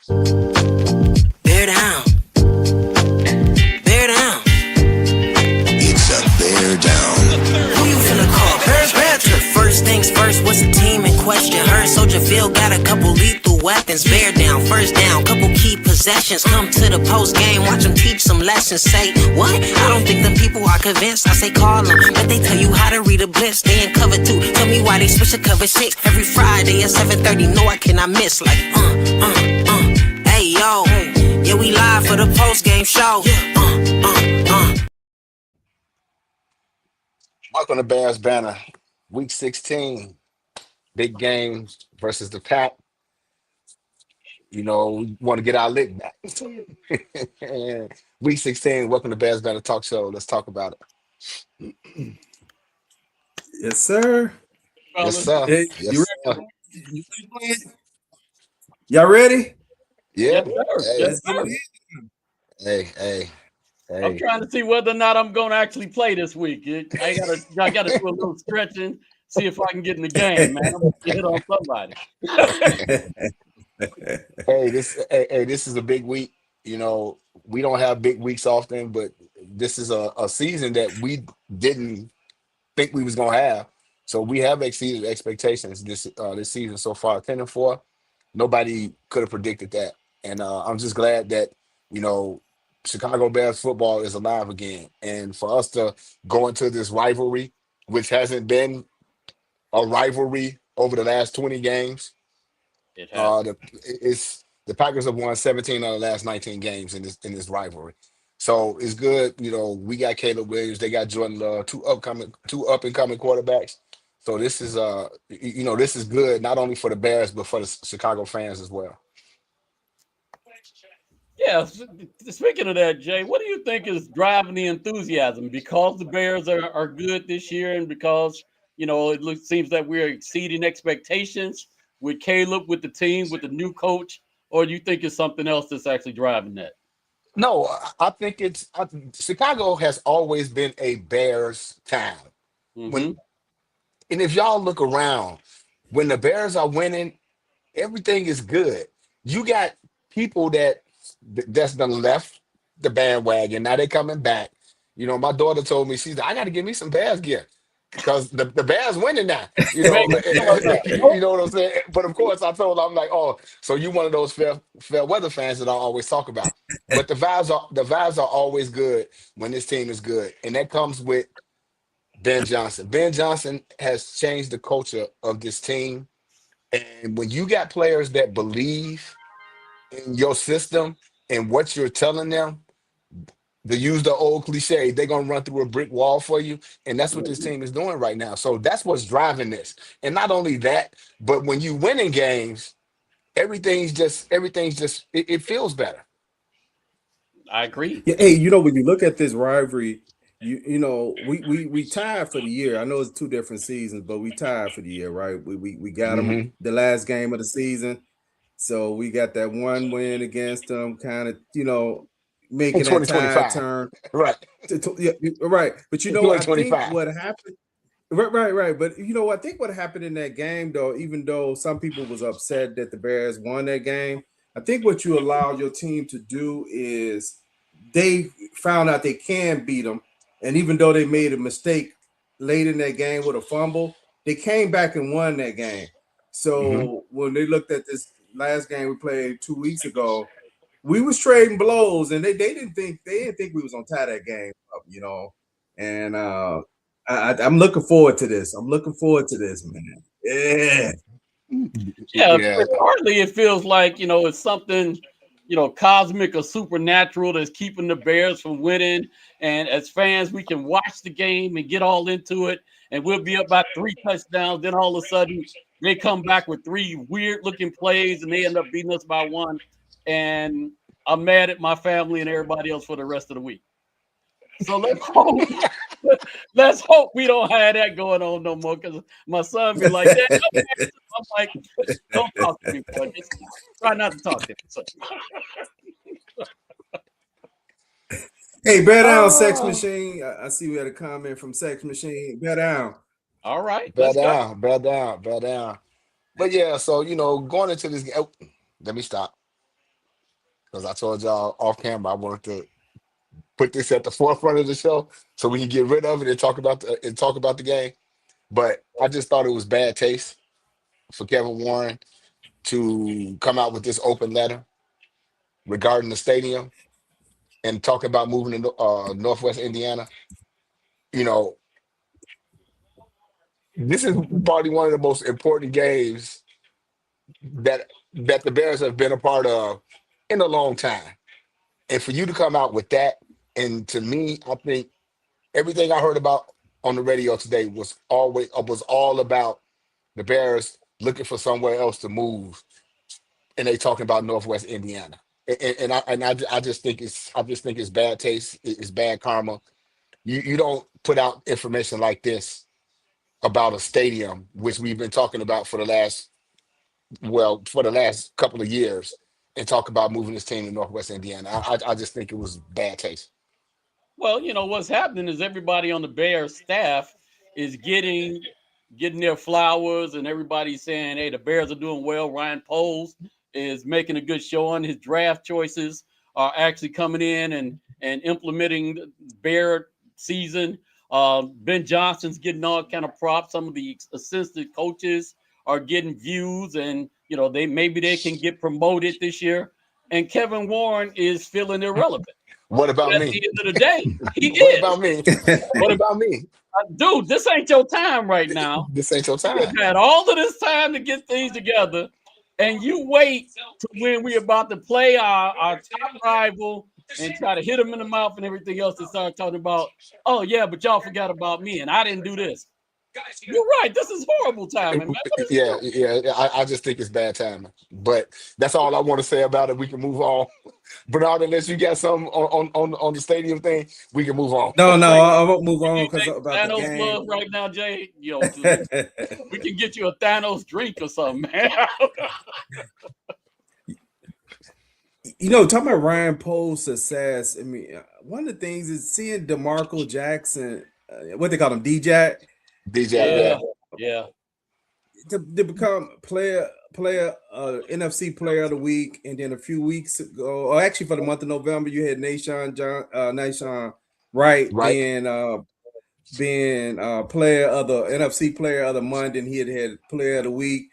Bear down. Bear down. It's a bear down. Who you finna call? Bearsbanter. First things first, what's the team in question? Heard Soldier Field got a couple lethal weapons. Bear down, first down, couple key possessions. Come to the post game, watch them teach some lessons. Say, what? I don't think them people are convinced. I say call them, but they tell you how to read a blitz. They in cover 2, tell me why they switch to cover 6. Every Friday at 7:30, no I cannot miss. Like, hey yo, yeah we live for the post game show. Welcome to Bears Banner, Week 16, big games versus the Pack. You know, we want to get our lick back. And Week 16, welcome to Bears Banter Talk Show. Let's talk about it. Yes, sir. Yes, sir. Hey, Yes, you sir. ready? Y'all ready? Yeah. Yes, sir. Hey, Yes, Let's get sir. it in. hey. I'm trying to see whether or not I'm going to actually play this week. I gotta do a little stretching, see if I can get in the game, man. I'm gonna hit on somebody. This is a big week. You know, we don't have big weeks often, but this is a season that we didn't think we was gonna have. So we have exceeded expectations this season so far. 10-4. Nobody could have predicted that. And I'm just glad that, you know, Chicago Bears football is alive again. And for us to go into this rivalry, which hasn't been a rivalry over the last 20 games, It has. the Packers have won 17 out of the last 19 games in this rivalry. So it's good. You know, we got Caleb Williams, they got Jordan Love, two up and coming quarterbacks. So this is this is good not only for the Bears but for the Chicago fans as well. Yeah. Speaking of that, Jay, what do you think is driving the enthusiasm? Because the Bears are good this year, and because seems that we're exceeding expectations with Caleb, with the team, with the new coach, or do you think it's something else that's actually driving that? No, I think Chicago has always been a Bears town. Mm-hmm. When and if y'all look around, when the Bears are winning, everything is good. You got people that's done left the bandwagon. Now they're coming back. You know, my daughter told me, I got to give me some Bears gear because the Bears winning now. You know, you know what I'm saying. But of course, I told her, I'm like, oh, so you one of those fair weather fans that I always talk about. But the vibes are always good when this team is good, and that comes with Ben Johnson. Ben Johnson has changed the culture of this team. And when you got players that believe in your system and what you're telling them, to use the old cliche, they're gonna run through a brick wall for you. And that's what this team is doing right now. So that's what's driving this. And not only that, but when you win in games, everything's just it feels better. I agree. Yeah, hey, you know, when you look at this rivalry, we tied for the year. I know it's 2 different seasons, but we tied for the year, right? We got them Mm-hmm. the last game of the season. So we got that one win against them, kind of, In making that tide 2025. turn. Right. Yeah, right. But In I think 2025. what happened, right. But I think what happened in that game, though, even though some people was upset that the Bears won that game, I think what you allow your team to do is they found out they can beat them, and even though they made a mistake late in that game with a fumble, they came back and won that game. Mm-hmm. So when they looked at this last game we played 2 weeks ago, we was trading blows, and they didn't think we was gonna tie that game up. And I'm looking forward to this. I'm looking forward to this, man. Yeah. Yeah, Yeah. partly it feels like, it's something, cosmic or supernatural that's keeping the Bears from winning. And as fans, we can watch the game and get all into it. And we'll be up by 3 touchdowns. Then all of a sudden, they come back with 3 weird looking plays and they end up beating us by 1. And I'm mad at my family and everybody else for the rest of the week. So let's hope we don't have that going on no more, because my son be like, Dad, I'm like, don't talk to me, boy. Just try not to talk to me. So. Hey, bear down, Sex Machine. I see we had a comment from Sex Machine. Bear down. All right, Bear let's go. down, bear down, bear down. But yeah, so going into this game, let me stop. because I told y'all off camera I wanted to put this at the forefront of the show so we can get rid of it and talk about the game. But I just thought it was bad taste for Kevin Warren to come out with this open letter regarding the stadium and talk about moving to Northwest Indiana. You know, this is probably one of the most important games that the Bears have been a part of in a long time. And for you to come out with that, and to me, I think everything I heard about on the radio today was all about the Bears looking for somewhere else to move, and they talking about Northwest Indiana. I just think it's bad taste. It's bad karma. You don't put out information like this about a stadium, which we've been talking about for the last couple of years, and talk about moving this team to Northwest Indiana. I just think it was bad taste. Well, what's happening is everybody on the Bears staff is getting their flowers, and everybody's saying, "Hey, the Bears are doing well." Ryan Poles is making a good showing. His draft choices are actually coming in and implementing the Bear season. Ben Johnson's getting all kind of props. Some of the assistant coaches are getting views, and they can get promoted this year. And Kevin Warren is feeling irrelevant. What But about at me? the end of the day, he What is. about me? What about me? Dude, this ain't your time right now. This ain't your You've time. had all of this time to get things together, and you wait to when we're about to play our top rival and try to hit them in the mouth and everything else to start talking about, oh, yeah, but y'all forgot about me, and I didn't do this. You're right. This is horrible timing, man. But it's Yeah, true. yeah. I just think it's bad timing. But that's all I want to say about it. We can move on. Bernard, unless you got something on the stadium thing, we can move on. No, no, Jay, I won't move on you because take about the Thanos game. love right now, Jay? We can get you a Thanos drink or something, man. Talking about Ryan Pohl's success. I mean, one of the things is seeing DeMarco Jackson, what they call him, D-Jack, DJ, Yeah, yeah. yeah. to become NFC Player of the Week, and then a few weeks ago, or actually for the month of November, you had Nation Wright Right. being player of the NFC Player of the Month, and he had Player of the Week.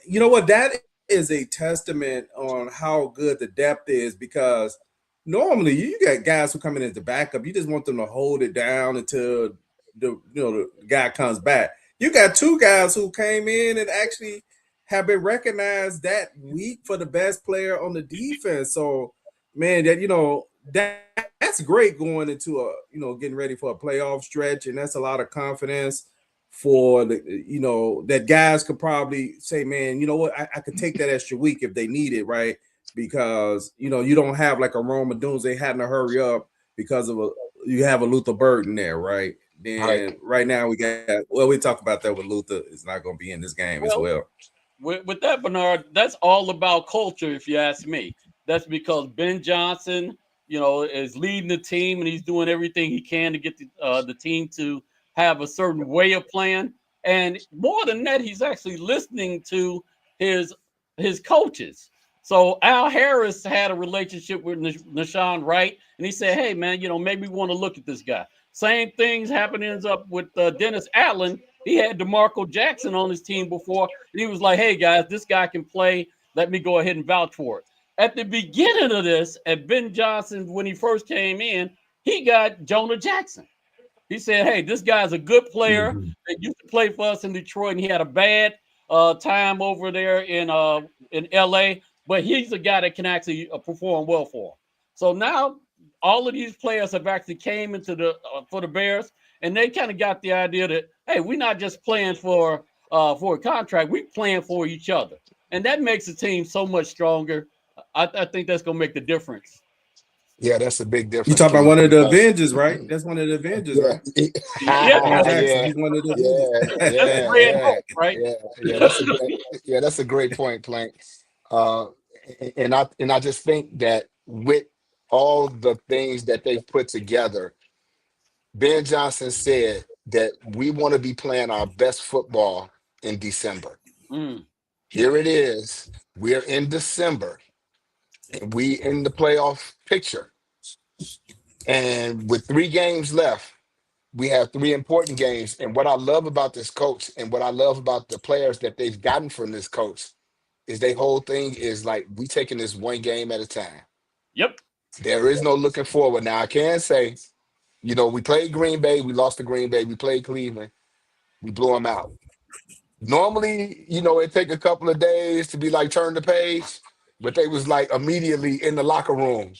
You know what? That is a testament on how good the depth is, because normally you got guys who come in as the backup. You just want them to hold it down until the guy comes back. You got two guys who came in and actually have been recognized that week for the best player on the defense. So, man, that's great going into getting ready for a playoff stretch, and that's a lot of confidence for that guys could probably say, man, you know what, I could take that extra week if they need it, right? Because you don't have like a Rome Odunze having to hurry up because you have a Luther Burden there, right? Right. Then right now we talk about that with Luther is not going to be in this game as well. With that, Bernard, that's all about culture, if you ask me. That's because Ben Johnson, is leading the team, and he's doing everything he can to get the team to have a certain way of playing. And more than that, he's actually listening to his coaches. So Al Harris had a relationship with Nashawn Wright, and he said, hey, man, maybe we want to look at this guy. Same things happenings up with Dennis Allen. He had DeMarco Jackson on his team before, and he was like, hey, guys, this guy can play. Let me go ahead and vouch for it. At the beginning of this, at Ben Johnson, when he first came in, he got Jonah Jackson. He said, hey, this guy's a good player that used to play for us in Detroit, and he had a bad time over there in L.A., but he's a guy that can actually perform well for him. So now all of these players have actually came into for the Bears, and they kind of got the idea that, hey, we're not just playing for a contract, we're playing for each other. And that makes the team so much stronger. I think that's going to make the difference. Yeah, that's a big You difference, talk about King, one of the because Avengers, right? That's one of the Avengers, yeah, right? Jackson, yeah, he's one of the yeah, Avengers. That's yeah, Red yeah, Hulk, right? that's a great point, Plank. Uh, and I just think that with all the things that they've put together, Ben Johnson said that we want to be playing our best football in December. Mm. Here it is. We're in December. and we in the playoff picture. And with 3 games left, we have 3 important games. And what I love about this coach and what I love about the players that they've gotten from this coach is their whole thing is like, we taking this 1 game at a time. Yep. There is no looking forward. Now, I can say, we played Green Bay. We lost to Green Bay. We played Cleveland. We blew them out. Normally, it take a couple of days to be like, turn the page. But they was like immediately in the locker room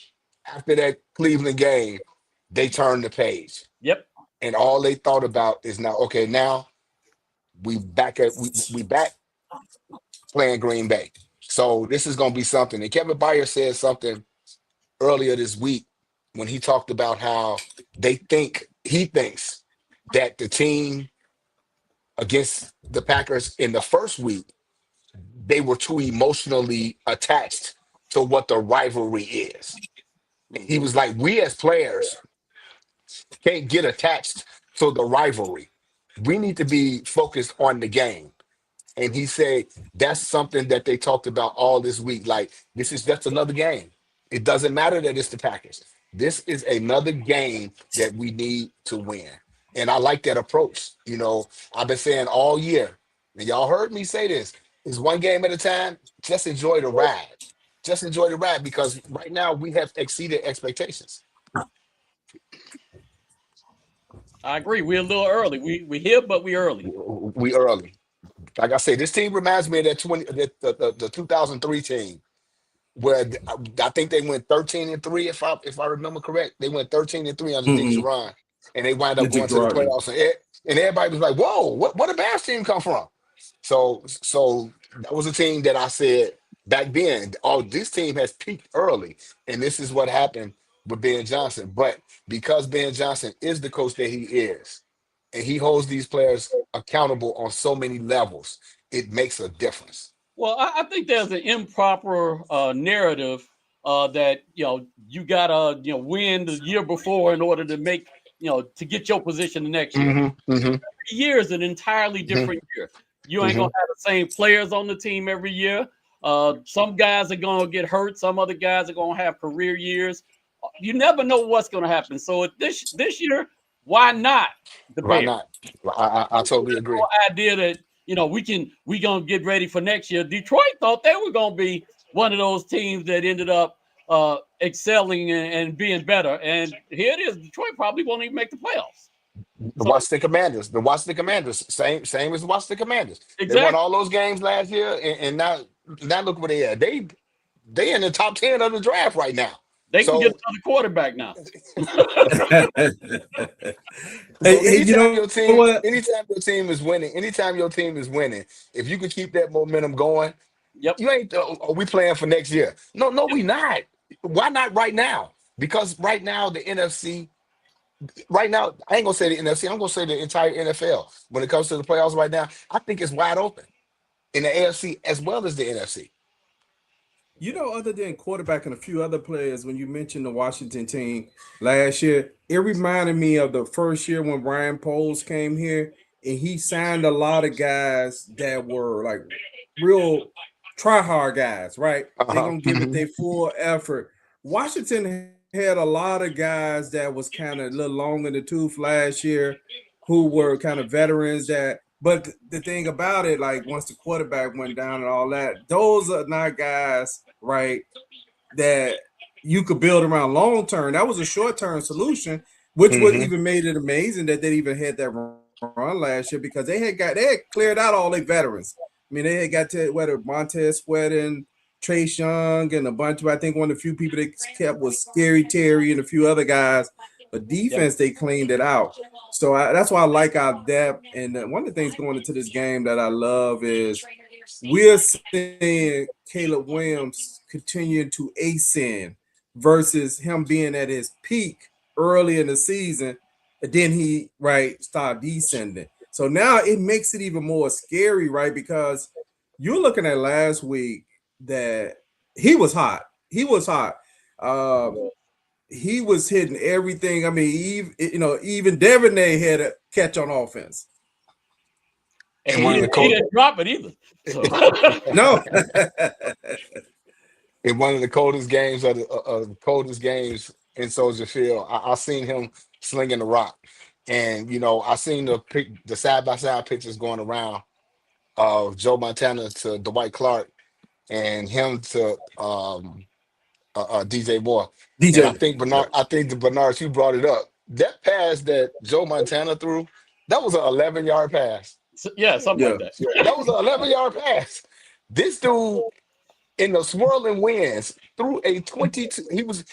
after that Cleveland game, they turned the page. Yep. And all they thought about is now, okay, now we back playing Green Bay. So this is going to be something. And Kevin Byers said something earlier this week when he talked about how he thinks that the team against the Packers in the first week, they were too emotionally attached to what the rivalry is. He was like, we as players can't get attached to the rivalry. We need to be focused on the game. And he said that's something that they talked about all this week. Like, this is just another game. It doesn't matter that it's the Packers. This is another game that we need to win. And I like that approach. I've been saying all year, and y'all heard me say this, is 1 game at a time. Just enjoy the ride. Just enjoy the ride, because right now we have exceeded expectations. I agree. We're a little early. We here, but we early. We early. Like I say, this team reminds me of the 2003 team, where I think they went 13-3, if I remember correct. They went 13-3 under Dick Geron, and they wound up going to the playoffs. And everybody was like, "Whoa, where the Bears team come from?" So that was a team that I said back then, "Oh, this team has peaked early," and this is what happened with Ben Johnson. But because Ben Johnson is the coach that he is, and he holds these players accountable on so many levels, it makes a difference. Well, I think there's an improper narrative that you gotta win the year before in order to make to get your position the next year. Every year is an entirely different year. You ain't gonna have the same players on the team every year. Some guys are gonna get hurt. Some other guys are gonna have career years. You never know what's gonna happen. So this year, why not the Why Bears? not? I totally agree. The idea that we gonna get ready for next year. Detroit thought they were gonna be one of those teams that ended up excelling and being better. And here it is. Detroit probably won't even make the playoffs. The Washington Commanders, same as the Washington Commanders. Exactly. They won all those games last year, and now look where they are. They in the top 10 of the draft right now. They can get another quarterback now. Anytime your team is winning, if you can keep that momentum going, you ain't. Are we playing for next year? No, we not. Why not right now? Because right now the NFC. Right now, I ain't gonna say the NFC. I'm gonna say the entire NFL. When it comes to the playoffs right now, I think it's wide open in the AFC as well as the NFC. Other than quarterback and a few other players, when you mentioned the Washington team last year, it reminded me of the first year when Brian Poles came here, and he signed a lot of guys that were like real try-hard guys, right? They're gonna give it their full effort. Washington had a lot of guys that was kind of a little long in the tooth last year, who were kind of veterans but the thing about it, like once the quarterback went down and all that, those are not guys, right, that you could build around long term. That was a short-term solution, which would even made it amazing that they even had that run last year, because they had cleared out all their veterans. I mean, they had got to whether Montez Sweat and Trace Young and a bunch of, I think one of the few people they kept was Scary Terry and a few other guys. But defense, they cleaned it out. So that's why I like our depth. And one of the things going into this game that I love is we're seeing Caleb Williams continuing to ascend versus him being at his peak early in the season. And then he, start descending. So now it makes it even more scary, right? Because you're looking at last week that he was hot. He was hitting everything. I mean, even Devonay had a catch on offense. And he didn't drop it either. So. No. in one of the coldest games of the coldest games in Soldier Field. I seen him slinging the rock, and I seen the side by side pictures going around of Joe Montana to Dwight Clark and him to DJ Moore. And I DJ. think Yep. Bernard, you brought it up. That pass that Joe Montana threw, that was an 11-yard pass. Yeah, something Yeah. like that. That was an 11-yard pass. This dude in the swirling winds threw a 22.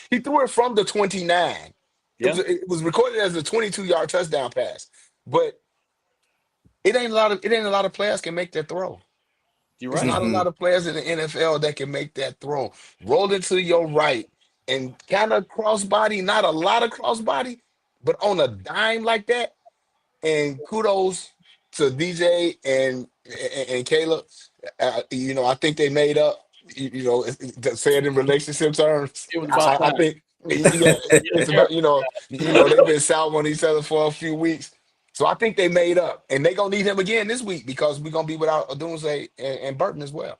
He threw it from the 29. Yeah, It was recorded as a 22-yard touchdown pass. But it ain't a lot of players can make that throw. you're It's right. not a Hmm. lot of players in the NFL that can make that throw. Roll it to your right and kind of crossbody, not a lot of crossbody, but on a dime like that. And kudos to DJ and Caleb. I think they made up. To say it in relationship terms, It was about I time. think, yeah, it's Yeah, about they've been south on each other for a few weeks, so I think they made up, and they gonna need him again this week because we're gonna be without Odunze and Burton as well.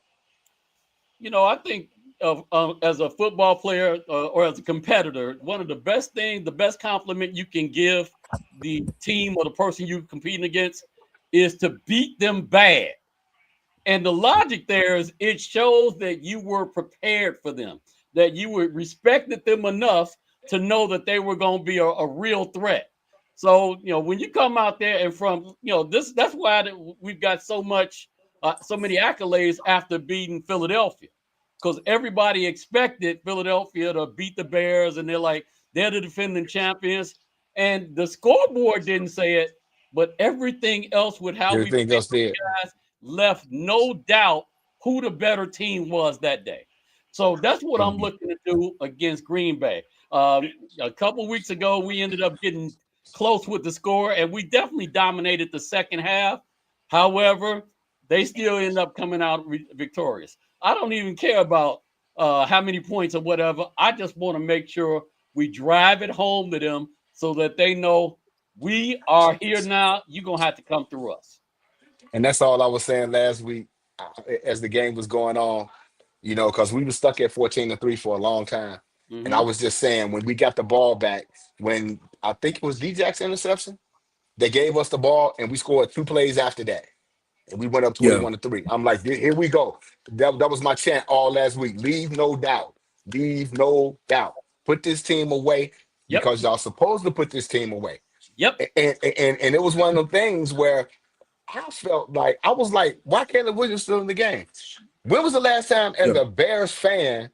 I think of as a football player or as a competitor, one of the best things, the best compliment you can give the team or the person you're competing against is to beat them bad. And the logic there is it shows that you were prepared for them, that you were respected them enough to know that they were going to be a real threat. So, when you come out there and that's why we've got so many accolades after beating Philadelphia, because everybody expected Philadelphia to beat the Bears, and they're the defending champions. And the scoreboard didn't say it, but everything else with how we Everything else did. left no doubt who the better team was that day. So that's what I'm Mhm. looking to do against Green Bay. A couple weeks ago, we ended up getting close with the score, and we definitely dominated the second half. However, they still end up coming out victorious. I don't even care about how many points or whatever. I just want to make sure we drive it home to them so that they know we are here now. You're going to have to come through us. And that's all I was saying last week as the game was going on. Because we were stuck at 14-3 for a long time. And I Hmm. was just saying, when we got the ball back, when I think it was D-Jack's interception, they gave us the ball and we scored 2 plays after that. And we went up Yeah. 21-3. I'm like, here we go. That was my chant all last week. Leave no doubt. Leave no doubt. Put this team away Yep. because y'all supposed to put this team away. Yep. And it was one of the things where I was like, why Caleb Williams still in the game? When was the last time as Yeah. a Bears fan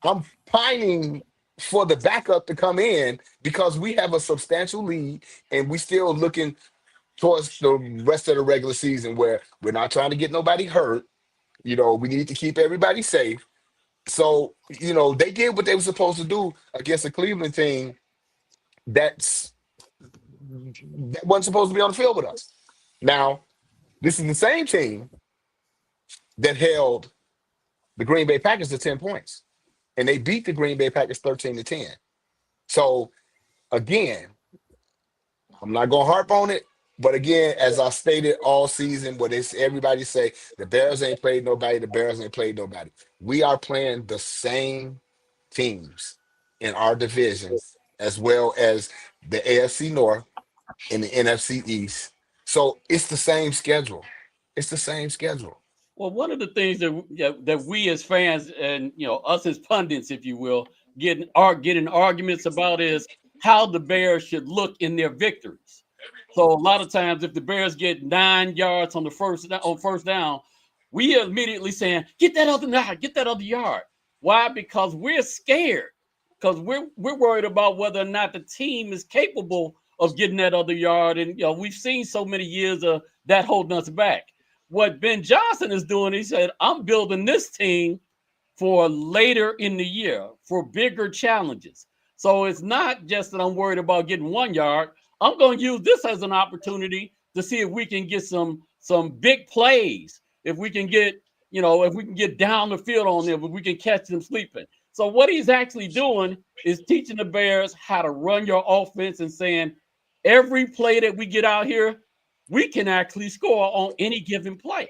I'm pining for the backup to come in because we have a substantial lead and we still looking towards the rest of the regular season where we're not trying to get nobody hurt. We need to keep everybody safe. So, they did what they were supposed to do against a Cleveland team that wasn't supposed to be on the field with us. Now, this is the same team that held the Green Bay Packers to 10 points. And they beat the Green Bay Packers 13-10. So again, I'm not gonna harp on it, but again, as I stated all season, everybody say the Bears ain't played nobody, the Bears ain't played nobody. We are playing the same teams in our divisions as well as the AFC North and the NFC East. So it's the same schedule. It's the same schedule. Well, one of the things that we as fans and us as pundits, if you will, getting arguments about is how the Bears should look in their victories. So a lot of times, if the Bears get 9 yards on first down, we are immediately saying, get that other yard. Why? Because we're scared. Because we're worried about whether or not the team is capable of getting that other yard, and we've seen so many years of that holding us back. What Ben Johnson is doing, he said, I'm building this team for later in the year, for bigger challenges. So it's not just that I'm worried about getting 1 yard. I'm going to use this as an opportunity to see if we can get some big plays. If we can get down the field on them, if we can catch them sleeping. So what he's actually doing is teaching the Bears how to run your offense and saying every play that we get out here, we can actually score on any given play.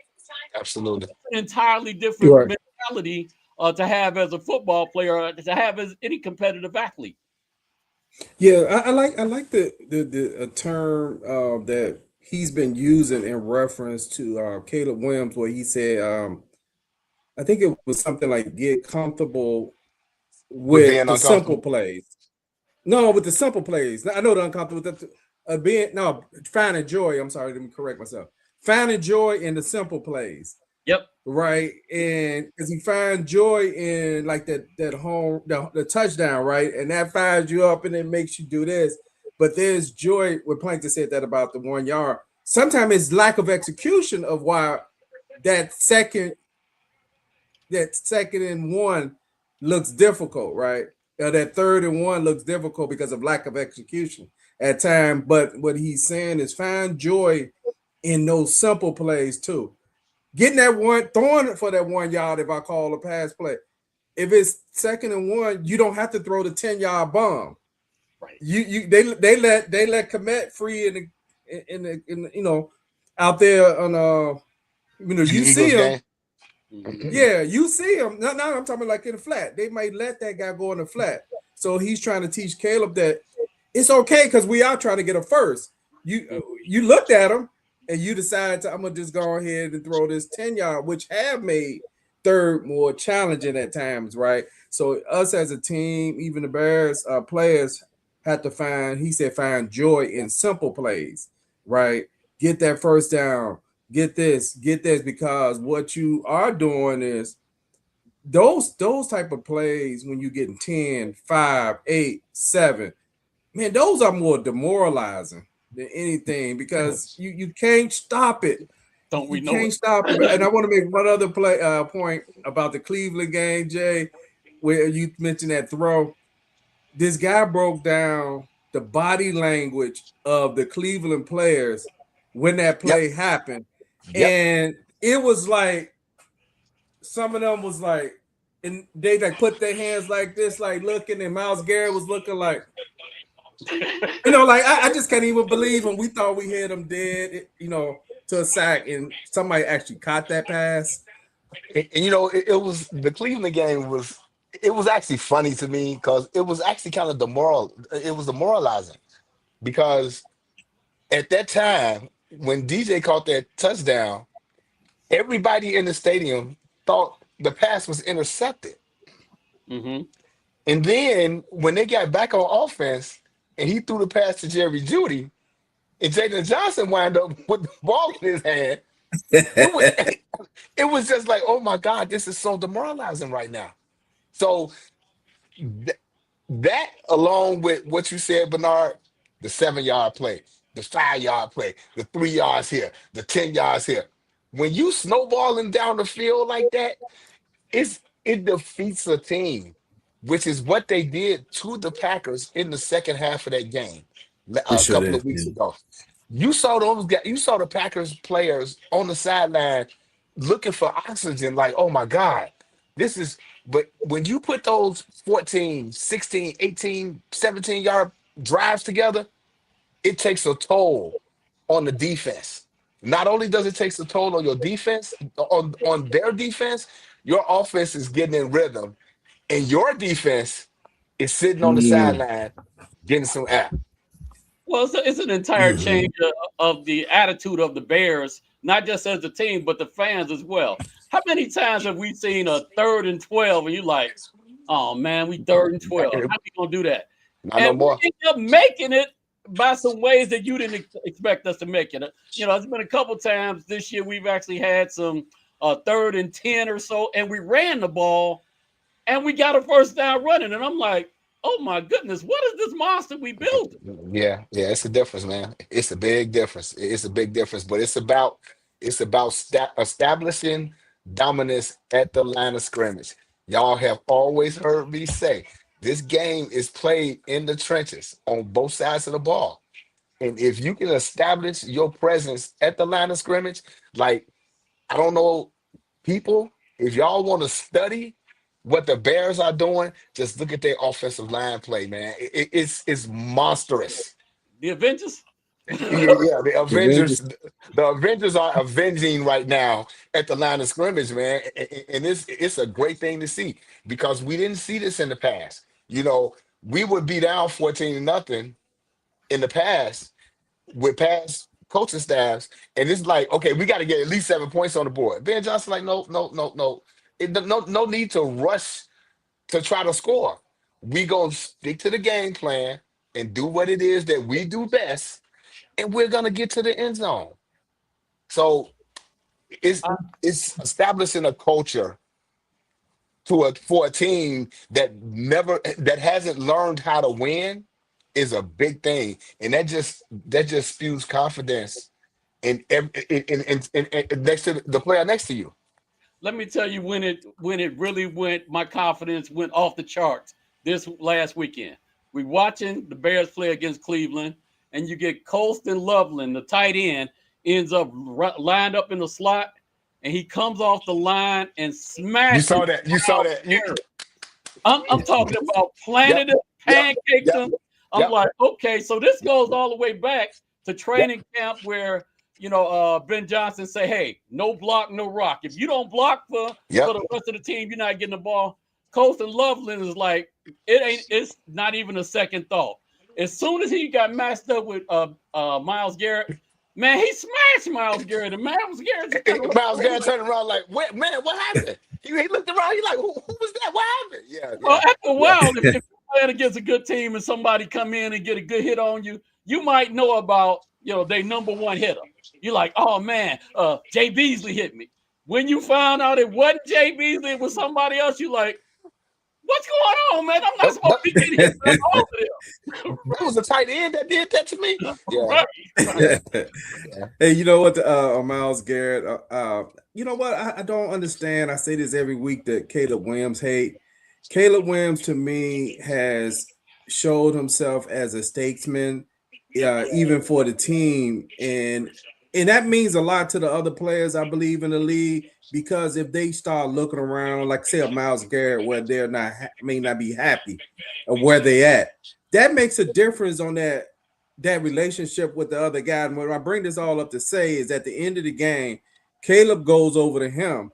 Absolutely. An entirely You're different right. mentality to have as a football player, to have as any competitive athlete. Yeah, I like the term that he's been using in reference to Caleb Williams, where he said, I think it was something like get comfortable with with being the simple uncomfortable. plays. No, with the simple plays. I know the uncomfortable with the being no finding joy. I'm sorry, let me correct myself. Finding joy in the simple plays. Yep. Right, and because he finds joy in like that home the touchdown, right, and that fires you up and it makes you do this. But there's joy. When Plankton said that about the 1 yard. Sometimes it's lack of execution of why that second and one looks difficult, right? That 3rd and 1 looks difficult because of lack of execution at time. But what he's saying is find joy in those simple plays too. Getting that one, throwing it for that 1 yard if I call a pass play. If it's 2nd and 1, you don't have to throw the 10-yard bomb. Right. They let Komet free in out there on In you the see Eagles him. game. Yeah, you see him. No, I'm talking like in the flat. They might let that guy go in the flat. So he's trying to teach Caleb that it's okay because we are trying to get a first. You looked at him and you decided to, I'm gonna just go ahead and throw this 10-yard, which have made third more challenging at times, right? So us as a team, even the Bears players had to find joy in simple plays, right? Get that first down, get this, because what you are doing is those type of plays when you getting 10, 5, 8, 7, man, those are more demoralizing than anything because you can't stop it. Don't we You know can't it? stop it. And I want to make one other point about the Cleveland game, Jay, where you mentioned that throw. This guy broke down the body language of the Cleveland players when that Yep. play happened. Yep. And it was like some of them was like, and they like put their hands like this, like looking, and Miles Garrett was looking like, like I just can't even believe him. We thought we had him dead, to a sack, and somebody actually caught that pass. And it was the Cleveland game was it was actually funny to me because it was actually kind of it was demoralizing because at that time when DJ caught that touchdown, everybody in the stadium thought the pass was intercepted. Mm-hmm. And then when they got back on offense and he threw the pass to Jerry Judy and Jaden Johnson wound up with the ball in his hand, it was it was just like, oh my God, this is so demoralizing right now. So th- that along with what you said, Bernard, the 7 yard play, the 5 yard play, the 3 yards here, the 10 yards here. When you snowballing down the field like that, it defeats a team, which is what they did to the Packers in the second half of that game It a sure couple of did. weeks ago. You saw those guys, you saw the Packers players on the sideline looking for oxygen, like, oh my God, this is but when you put those 14, 16, 18, 17 yard drives together, it takes a toll on the defense. Not only does it take a toll on your defense, on their defense, your offense is getting in rhythm, and your defense is sitting on the Mm. sideline getting some air. Well, it's an entire Mhm. change of the attitude of the Bears, not just as a team, but the fans as well. How many times have we seen a 3rd and 12 and you're like, oh man, we 3rd and 12. How we gonna do that? Not no And we more. end up making it by some ways that you didn't expect us to make it. It's been a couple times this year we've actually had some 3rd and 10 or so, and we ran the ball and we got a first down running. And I'm like, oh my goodness, what is this monster we built? Yeah, yeah, it's a difference, man. It's a big difference. It's a big difference, but it's about establishing dominance at the line of scrimmage. Y'all have always heard me say this game is played in the trenches on both sides of the ball. And if you can establish your presence at the line of scrimmage, like I don't know, people, if y'all want to study what the Bears are doing, just look at their offensive line play, man. It's monstrous. The Avengers? Yeah, the Avengers. Avengers are avenging right now at the line of scrimmage, man, and it's a great thing to see because we didn't see this in the past. We would be down 14-0 in the past with past coaching staffs, and it's like, okay, we got to get at least 7 points on the board. Ben Johnson, like, no, no, no, no, no need to rush to try to score. We gonna stick to the game plan and do what it is that we do best, and we're gonna get to the end zone. So it's it's establishing a culture for a team that hasn't learned how to win is a big thing, and that just spews confidence in next to the player next to you. Let me tell you when it really went, my confidence went off the charts this last weekend. We watching the Bears play against Cleveland, and you get Colston Loveland, the tight end, ends up lined up in the slot, and he comes off the line and You smashes saw that. You saw that. Garrett. I'm talking about Yep. planted it, Yep. pancaked Yep. him. I'm Yep. like, okay, so this goes all the way back to training camp where Ben Johnson say, hey, no block, no rock. If you don't block for Yep. the rest of the team, you're not getting the ball. Colston Loveland is like, it's not even a second thought. As soon as he got matched up with Myles Garrett, man, he smashed Myles Garrett. And Myles Garrett just kind of Miles Garrett turned around like, "What, man? What happened?" He looked around. He like, "Who was that? What happened?" Yeah, well, yeah, after a yeah. while, if you're playing against a good team and somebody come in and get a good hit on you, you might know about their number one hitter. You're like, oh man, Jay Beasley hit me. When you found out it wasn't Jay Beasley, it was somebody else, you like, what's going on, man? I'm not That, supposed to be getting hit by all of them. that was a tight end that did that to me. Yeah, Right. yeah. Hey, you know what, Myles Garrett? You know what? I don't understand. I say this every week that Caleb Williams hate. Caleb Williams to me has showed himself as a statesman, even for the team, and that means a lot to the other players, I believe, in the league, because if they start looking around, like say a Myles Garrett, where they're not may not be happy of where they at, that makes a difference on that relationship with the other guy. And what I bring this all up to say is at the end of the game, Caleb goes over to him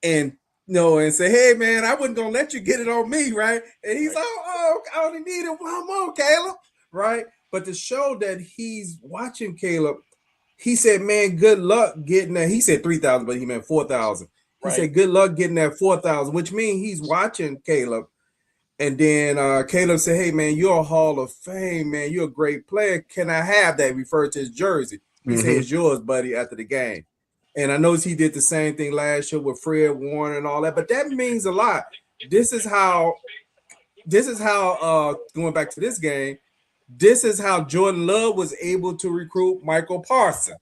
and and say, hey man, I wasn't gonna let you get it on me, right? And he's like, oh, I only needed one more, Caleb, right? But to show that he's watching Caleb, he said, man, good luck getting that. He said 3,000, but he meant 4,000. He Right. said, good luck getting that 4,000, which means he's watching Caleb. And then Caleb said, hey, man, you're a Hall of Fame, man. You're a great player. Can I have that? Referred to his jersey. He said, it's yours, buddy, after the game. And I noticed he did the same thing last year with Fred Warner and all that. But that means a lot. This is how going back to this game, this is how Jordan Love was able to recruit Michael Parsons.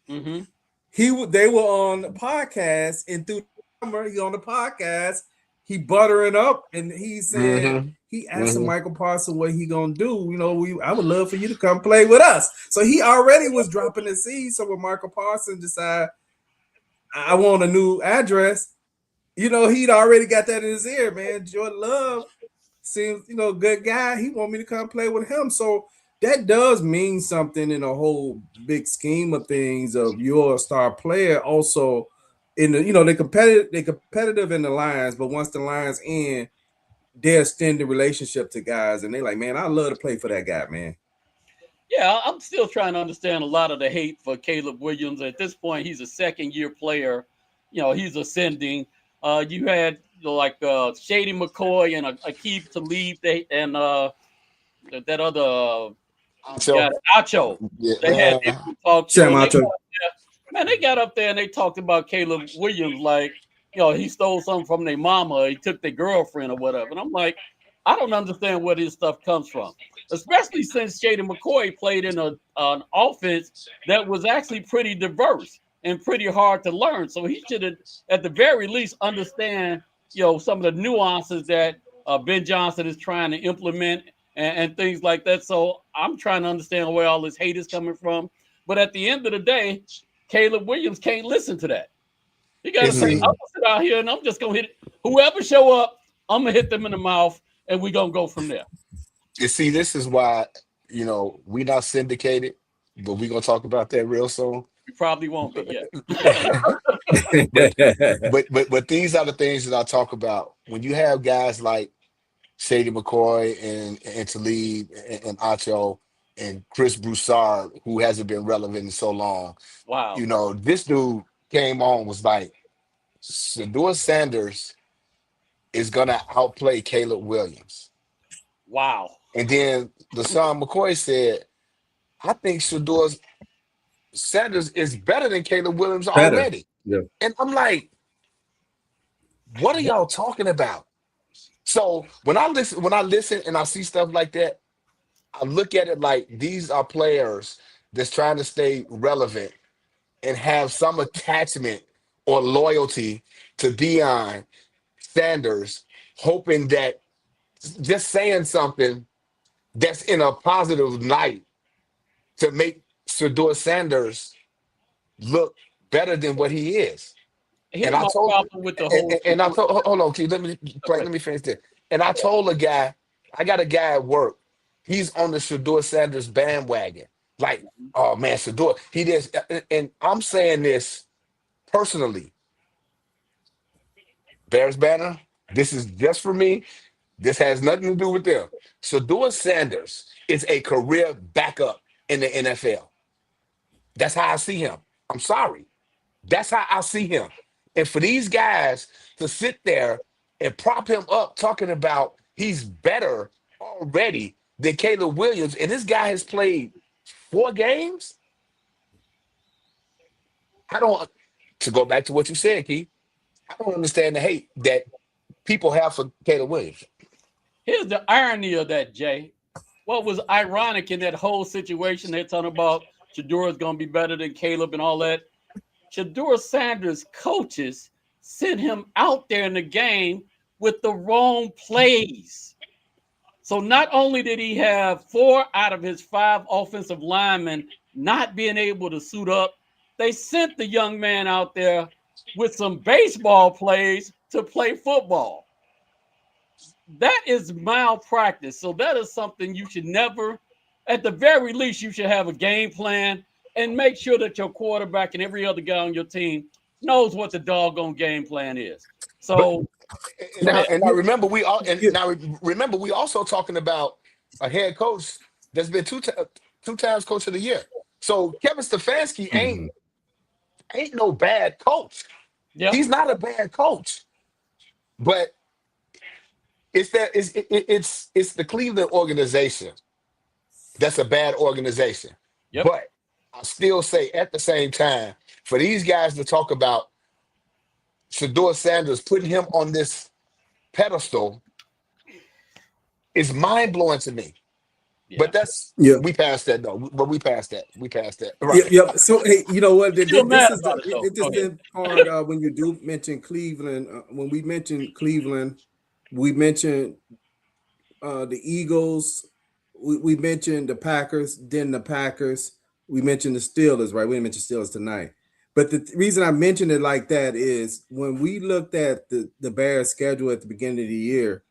Mm-hmm. They were on the podcast, and through the summer, he on the podcast, he buttering up, and he said he asked Michael Parsons what he gonna do. I would love for you to come play with us. So he already was dropping the seed. So when Michael Parsons decided, I want a new address, he'd already got that in his ear, man. Jordan Love seems, good guy. He want me to come play with him. So that does mean something in a whole big scheme of things of you're a star player. Also, in the they're competitive in the lines, but once the lines end, they extend the relationship to guys, and they're like, man, I love to play for that guy, man. Yeah, I'm still trying to understand a lot of the hate for Caleb Williams. At this point, he's a second-year player. He's ascending. You had Shady McCoy and Akeem Talib, and that other guy, Acho. They had talk Sam Acho. Man, they got up there and they talked about Caleb Williams like, he stole something from their mama, he took their girlfriend or whatever. And I'm like, I don't understand where this stuff comes from, especially since Shady McCoy played in an offense that was actually pretty diverse and pretty hard to learn. So he should have, at the very least, understand, some of the nuances that Ben Johnson is trying to implement and things like that. So I'm trying to understand where all this hate is coming from. But at the end of the day, Caleb Williams can't listen to that. He got to say, I'm going to sit out here and I'm just going to hit it. Whoever show up, I'm going to hit them in the mouth and we're going to go from there. You see, this is why, we not syndicated. but we're gonna talk about that real soon. We probably won't be yet. but but these are the things that I talk about when you have guys like Shady McCoy and Talib and Acho and Chris Broussard, who hasn't been relevant in so long. Wow. This dude came on was like, Shador Sanders is gonna outplay Caleb Williams. Wow. And then LaShawn McCoy said, I think Shador Sanders is better than Caleb Williams Better. already. Yeah. And I'm like, what are y'all talking about? So when I listen and I see stuff like that, I look at it like these are players that's trying to stay relevant and have some attachment or loyalty to Deion Sanders, hoping that just saying something that's in a positive light to make Shador Sanders look better than what he is. And Here's I my told, problem with the whole and I situation. told, hold on, Keith, Okay. let me finish this. And I told a guy, I got a guy at work. He's on the Shador Sanders bandwagon. Like, oh man, Shador, he did. And I'm saying this personally. Bears banner. This is just for me. This has nothing to do with them. Shador Sanders is a career backup in the NFL. That's how I see him. I'm sorry. That's how I see him. And for these guys to sit there and prop him up talking about he's better already than Caleb Williams, and this guy has played 4 games. I don't, to go back to what you said, Keith, I don't understand the hate that people have for Caleb Williams. Here's the irony of that, Jay. What was ironic in that whole situation, they're talking about Shador is going to be better than Caleb and all that. Shador Sanders' coaches sent him out there in the game with the wrong plays. So not only did he have 4 out of his 5 offensive linemen not being able to suit up, they sent the young man out there with some baseball plays to play football. That is malpractice. So that is something you should never, at the very least, you should have a game plan and make sure that your quarterback and every other guy on your team knows what the doggone game plan is. But So go now, ahead. and I remember we all, and Yeah. now remember we also talking about a head coach that's been two times coach of the year. So Kevin Stefanski Mhm. ain't no bad coach. Yep. He's not a bad coach, but it's the Cleveland organization that's a bad organization. Yep. But I still say at the same time for these guys to talk about Shador Sanders putting him on this pedestal is mind blowing to me. Yeah. But that's Yeah. we passed that though. But we passed that. We passed that. Yeah, Right. yeah. So hey, you know what? Still This mad is about it though. this Go ahead. the part when you do mention Cleveland. When we mention Cleveland, we mentioned the Eagles. We mentioned the Packers. Then the Packers. We mentioned the Steelers. Right? We didn't mention Steelers tonight. But the reason I mentioned it like that is when we looked at the Bears' schedule at the beginning of the year,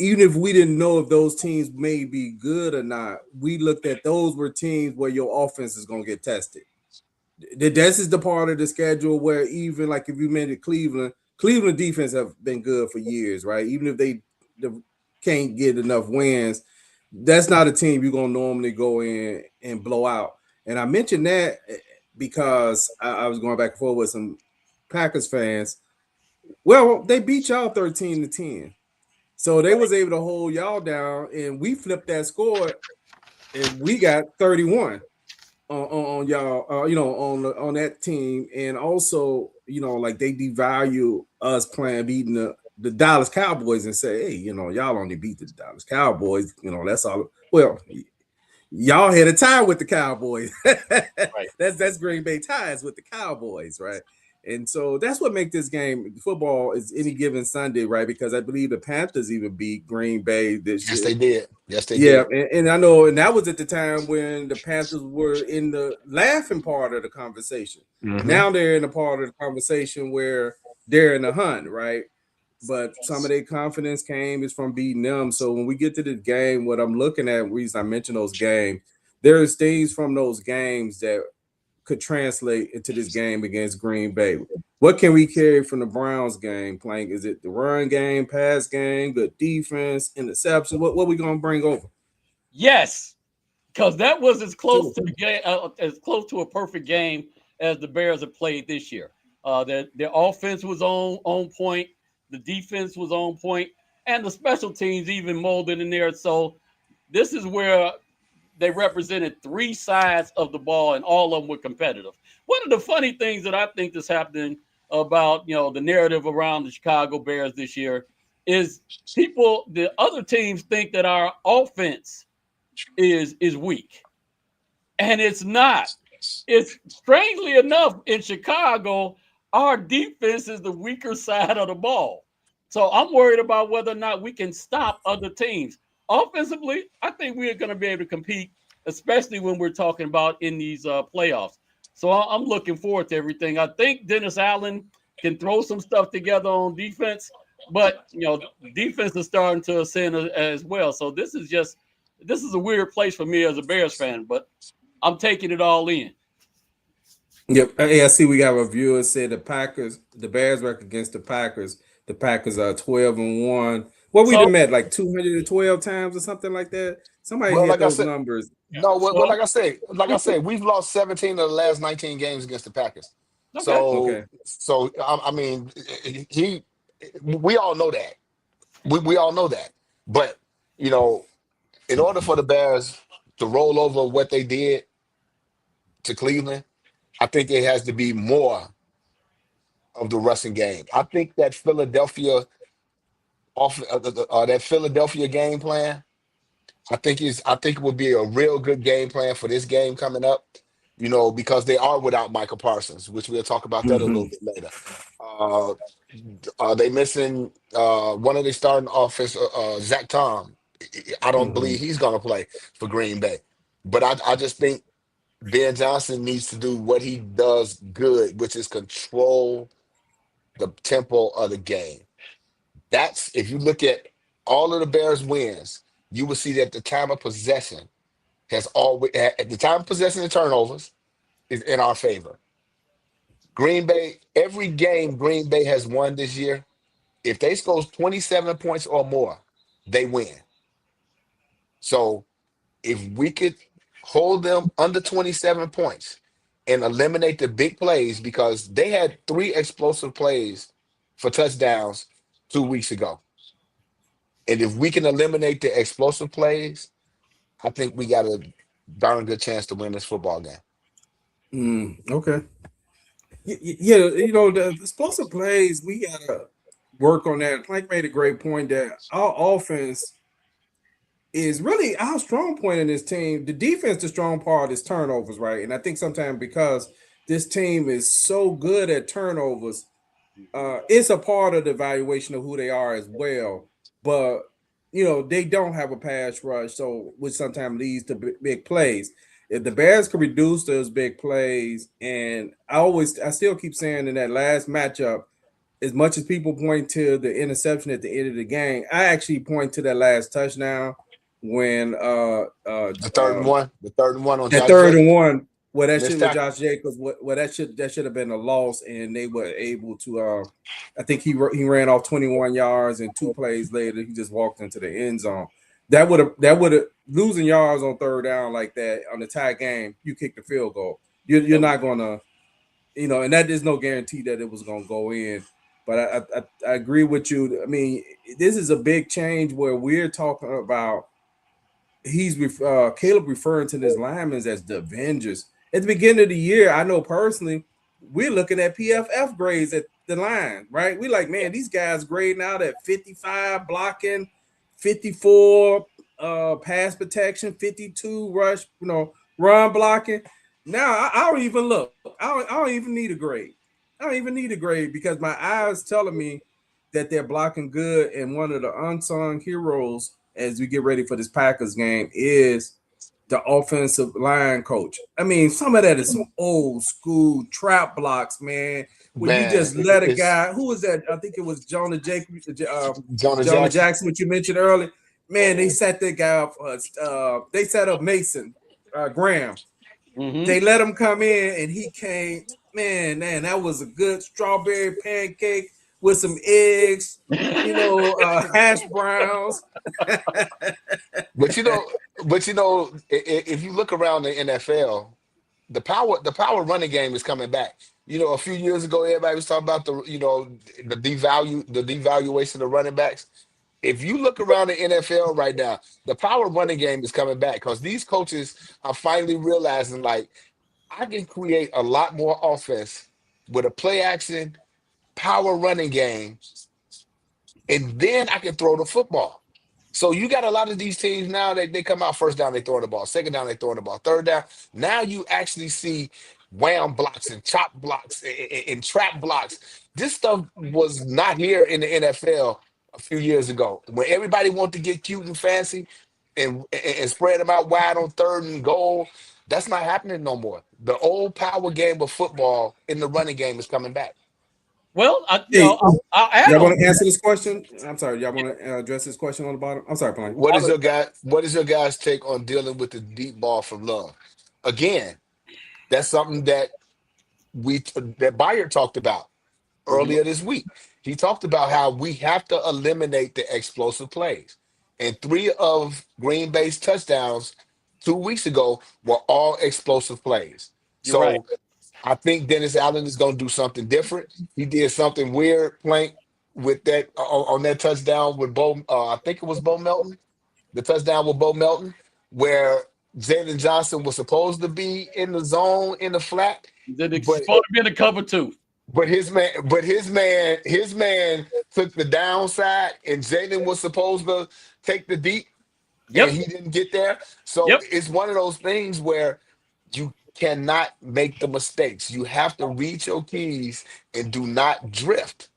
even if we didn't know if those teams may be good or not, we looked at those were teams where your offense is going to get tested. This is the part of the schedule where even like if you mentioned Cleveland defense have been good for years, right? Even if they can't get enough wins, that's not a team you're going to normally go in and blow out. And I mentioned that because I was going back and forth with some Packers fans. Well, they beat y'all 13-10. So they was able to hold y'all down, and we flipped that score, and we got 31 on y'all, on that team, and also, like they devalue us beating the Dallas Cowboys and say, hey, y'all only beat the Dallas Cowboys, that's all. Well, y'all had a tie with the Cowboys. Right. That's Green Bay ties with the Cowboys, right? And so that's what makes this game football is any given Sunday, right? Because I believe the Panthers even beat Green Bay this Yes, year. they did. Yes, they Yeah, did. and I know, and that was at the time when the Panthers were in the laughing part of the conversation. Mhm. Now they're in the part of the conversation where they're in the hunt, right? But some of their confidence came is from beating them. So when we get to the game, what I'm looking at, reason I mention those games, there's things from those games that could translate into this game against Green Bay. What can we carry from the Browns game playing? Is it the run game, pass game, good defense, interceptions? What we gonna bring over? Yes, because that was as close Two. to the game, as close to a perfect game as the Bears have played this year. Their offense was on point, the defense was on point, and the special teams even molded in there. So this is where they represented three sides of the ball, and all of them were competitive. One of the funny things that I think is happening about the narrative around the Chicago Bears this year is the other teams think that our offense is weak, and it's not. It's strangely enough in Chicago, our defense is the weaker side of the ball. So I'm worried about whether or not we can stop other teams. Offensively, I think we're going to be able to compete, especially when we're talking about in these playoffs. So I'm looking forward to everything. I think Dennis Allen can throw some stuff together on defense, but defense is starting to ascend as well. So this is a weird place for me as a Bears fan, but I'm taking it all in. Yep. Hey, I see we got a viewer said the Bears record against the Packers. The Packers are 12-1. What we met like 212 times or something like that. Somebody hit those numbers. No, well, like I said, we've lost 17 of the last 19 games against the Packers. Okay. So I mean, we all know that. We all know that. But in order for the Bears to roll over what they did to Cleveland, I think it has to be more of the rushing game. I think that Philadelphia game plan, I think it would be a real good game plan for this game coming up. Because they are without Michael Parsons, which we'll talk about that a little bit later. They missing one of the starting offense, Zach Tom. I don't believe he's going to play for Green Bay, but I just think Ben Johnson needs to do what he does good, which is control the tempo of the game. That's, if you look at all of the Bears wins, you will see that the time of possession and turnovers is in our favor. Green Bay, every game Green Bay has won this year, if they score 27 points or more, they win. So if we could hold them under 27 points and eliminate the big plays, because they had 3 explosive plays for touchdowns 2 weeks ago. And if we can eliminate the explosive plays, I think we got a darn good chance to win this football game. Okay. Yeah, the explosive plays, we got to work on that. Plank made a great point that our offense is really our strong point in this team. The defense, the strong part is turnovers, right? And I think sometimes because this team is so good at turnovers, it's a part of the evaluation of who they are as well. But, they don't have a pass rush, so which sometimes leads to big plays. If the Bears could reduce those big plays, and I still keep saying in that last matchup, as much as people point to the interception at the end of the game, I actually point to that last touchdown when the third and one on that Josh third Jacobs. and one. Well, that Missed shit with tackle. Josh Jacobs, that should have been a loss, and they were able to. I think he ran off 21 yards, and 2 plays later he just walked into the end zone. That would have losing yards on third down like that on the tie game. You kick the field goal. You're not gonna, and that there's no guarantee that it was gonna go in. But I agree with you. I mean, this is a big change where we're talking about. Caleb referring to his linemen as the Avengers. At the beginning of the year, I know personally, we're looking at PFF grades at the line, right? We like, man, these guys grading out at 55 blocking, 54 pass protection, 52 rush, run blocking. Now I don't even look. I don't even need a grade. I don't even need a grade because my eyes telling me that they're blocking good. And one of the unsung heroes as we get ready for this Packers game is the offensive line coach. I mean, some of that is some old school trap blocks, man. When you just let a guy, who was that? I think it was Jonah Jackson, which you mentioned earlier. Man, they set that guy up. They set up Mason Graham. Mm-hmm. They let him come in, and he came. Man, that was a good strawberry pancake with some eggs, hash browns. But if you look around the NFL, the power running game is coming back. A few years ago, everybody was talking about the devaluation of running backs. If you look around the NFL right now, the power running game is coming back because these coaches are finally realizing, like, I can create a lot more offense with a play action power running game, and then I can throw the football. So you got a lot of these teams now that they come out first down, they throwing the ball. Second down, they throwing the ball. Third down, now you actually see wham blocks and chop blocks and trap blocks. This stuff was not here in the NFL a few years ago when everybody wanted to get cute and fancy and spread them out wide on third and goal. That's not happening no more. The old power game of football in the running game is coming back. Well, Hey, I'll add y'all on. want to answer this question? I'm sorry. Y'all want to address this question on the bottom? I'm sorry, Blaine. What is your guys' take on dealing with the deep ball from Love? Again, that's something that Bayer talked about Mhm. earlier this week. He talked about how we have to eliminate the explosive plays. And 3 of Green Bay's touchdowns 2 weeks ago were all explosive plays. You're right. So I think Dennis Allen is going to do something different. He did something weird playing with that on that touchdown with Bo. I think it was Bo Melton. The touchdown with Bo Melton, where Jalen Johnson was supposed to be in the zone in the flat, Then it's but supposed to be in the cover too. his man took the downside, and Jalen was supposed to take the deep, and Yep. he didn't get there. So Yep. it's one of those things where you cannot make the mistakes. You have to read your keys and do not drift.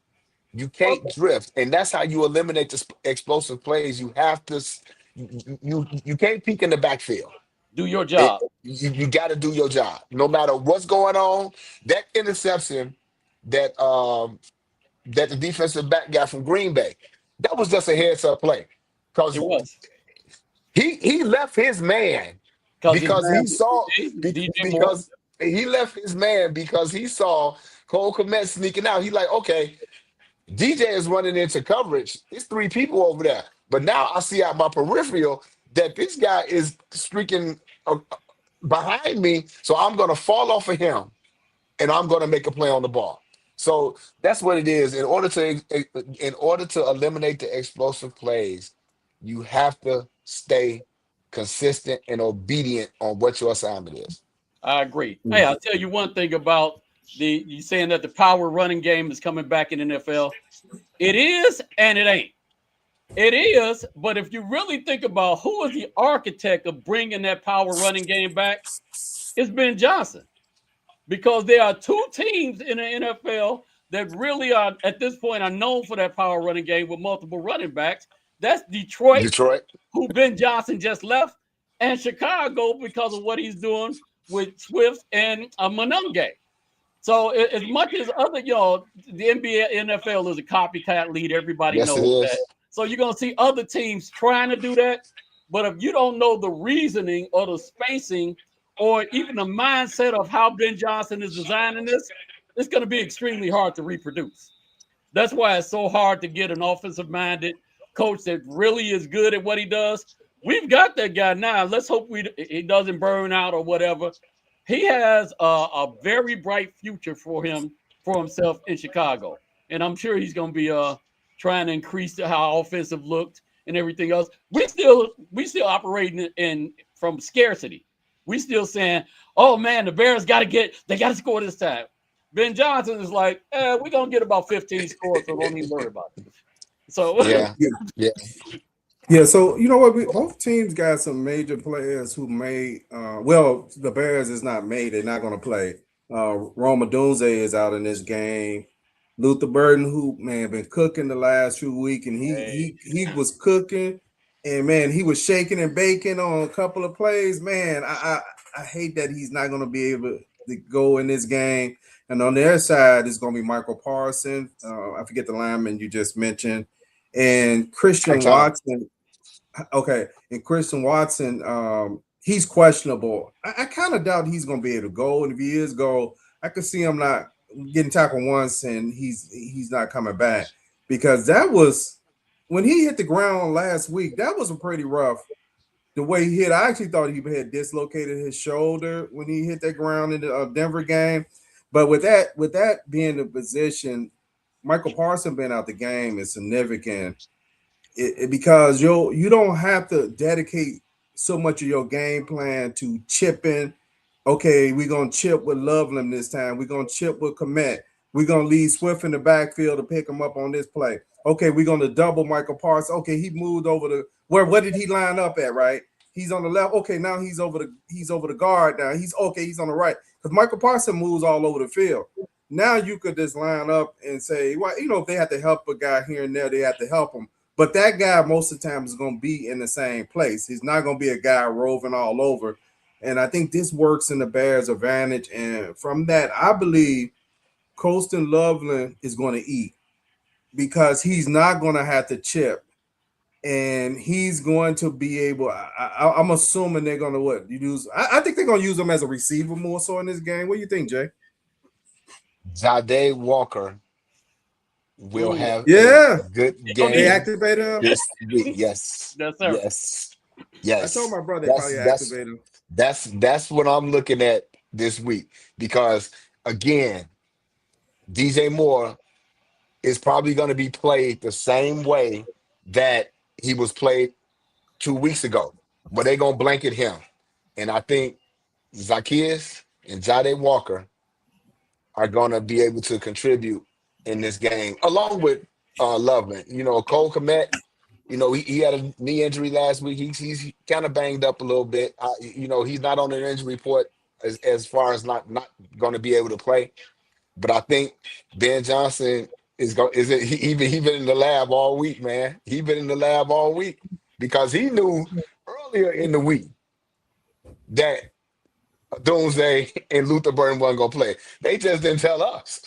You Well, can't drift, and that's how you eliminate the explosive plays. You have to, you can't peek in the backfield. do your job. You got to do your job, no matter what's going on. That interception that the defensive back got from Green Bay, that was just a heads up play It because was he left his man because his because man he saw DJ Moore. because he left his man because he saw Cole Kmet sneaking out. He like, okay, DJ is running into coverage. It's 3 people over there. But now I see out my peripheral that this guy is streaking behind me. So I'm going to fall off of him and I'm going to make a play on the ball. So that's what it is. In order to eliminate the explosive plays, you have to stay consistent and obedient on what your assignment is. I agree. Hey, I'll tell you one thing about you saying that the power running game is coming back in the NFL. It is and it ain't. It is, but if you really think about who is the architect of bringing that power running game back, it's Ben Johnson. Because there are 2 teams in the NFL that really are, at this point, are known for that power running game with multiple running backs. That's Detroit, Detroit. who Ben Johnson just left, and Chicago because of what he's doing with Swift and Monange. So as much as other, the NBA, NFL is a copycat league. Everybody Yes, it knows that. is. So you're going to see other teams trying to do that. But if you don't know the reasoning or the spacing or even the mindset of how Ben Johnson is designing this, it's going to be extremely hard to reproduce. That's why it's so hard to get an offensive-minded coach that really is good at what he does. We've got that guy now. Let's hope he doesn't burn out or whatever. He has a very bright future for himself in Chicago, and I'm sure he's going to be trying to increase how offensive looked and everything else. We still operating from scarcity. We still saying, "Oh man, the Bears got to score this time." Ben Johnson is like, "We're gonna get about 15 scores, so don't even worry about it." So Yeah. Yeah. Yeah, so you know what? Both teams got some major players who may. The Bears is not made; they're not going to play. Roma Dunze is out in this game. Luther Burden, who been cooking the last few weeks, and he was cooking, and man, he was shaking and baking on a couple of plays. Man, I hate that he's not going to be able to go in this game. And on their side, it's going to be Michael Parsons. I forget the lineman you just mentioned, and Christian Tom. Watson. Okay, and Christian Watson, he's questionable. I kind of doubt he's going to be able to go, and if he is go, I could see him not getting tackled once, and he's not coming back, because that was when he hit the ground last week. That was a pretty rough. The way he hit, I actually thought he had dislocated his shoulder when he hit that ground in the Denver game. But with that being the position, Michael Parsons being out the game is significant. Because you don't have to dedicate so much of your game plan to chipping. Okay, we're gonna chip with Loveland this time. We're gonna chip with Komet. We're gonna leave Swift in the backfield to pick him up on this play. Okay, we're gonna double Michael Parsons. Okay, he moved over to where did he line up at? Right, he's on the left. Okay, now he's over the guard now. He's on the right because Michael Parsons moves all over the field. Now you could just line up and say, well, if they have to help a guy here and there, they have to help him. But that guy most of the time is going to be in the same place. He's not going to be a guy roving all over. And I think this works in the Bears' advantage. And from that, I believe Colston Loveland is going to eat because he's not going to have to chip. And he's going to be able. I'm assuming they're going to use. I think they're going to use him as a receiver more so in this game. What do you think, Jay? Zade Walker will have a Yeah. good They game activated him. this week. Yes. Yes, sir. Yes. I told my brother they probably activated him. That's what I'm looking at this week because again, DJ Moore is probably going to be played the same way that he was played 2 weeks ago, but they're going to blanket him. And I think Zacchaeus and Jade Walker are going to be able to contribute in this game, along with Loveland. Cole Kmet, he had a knee injury last week. He's kind of banged up a little bit. He's not on an injury report as far as not going to be able to play. But I think Ben Johnson he been in the lab all week, man. He been in the lab all week because he knew earlier in the week that Doomsday and Luther Burton wasn't gonna play. They just didn't tell us.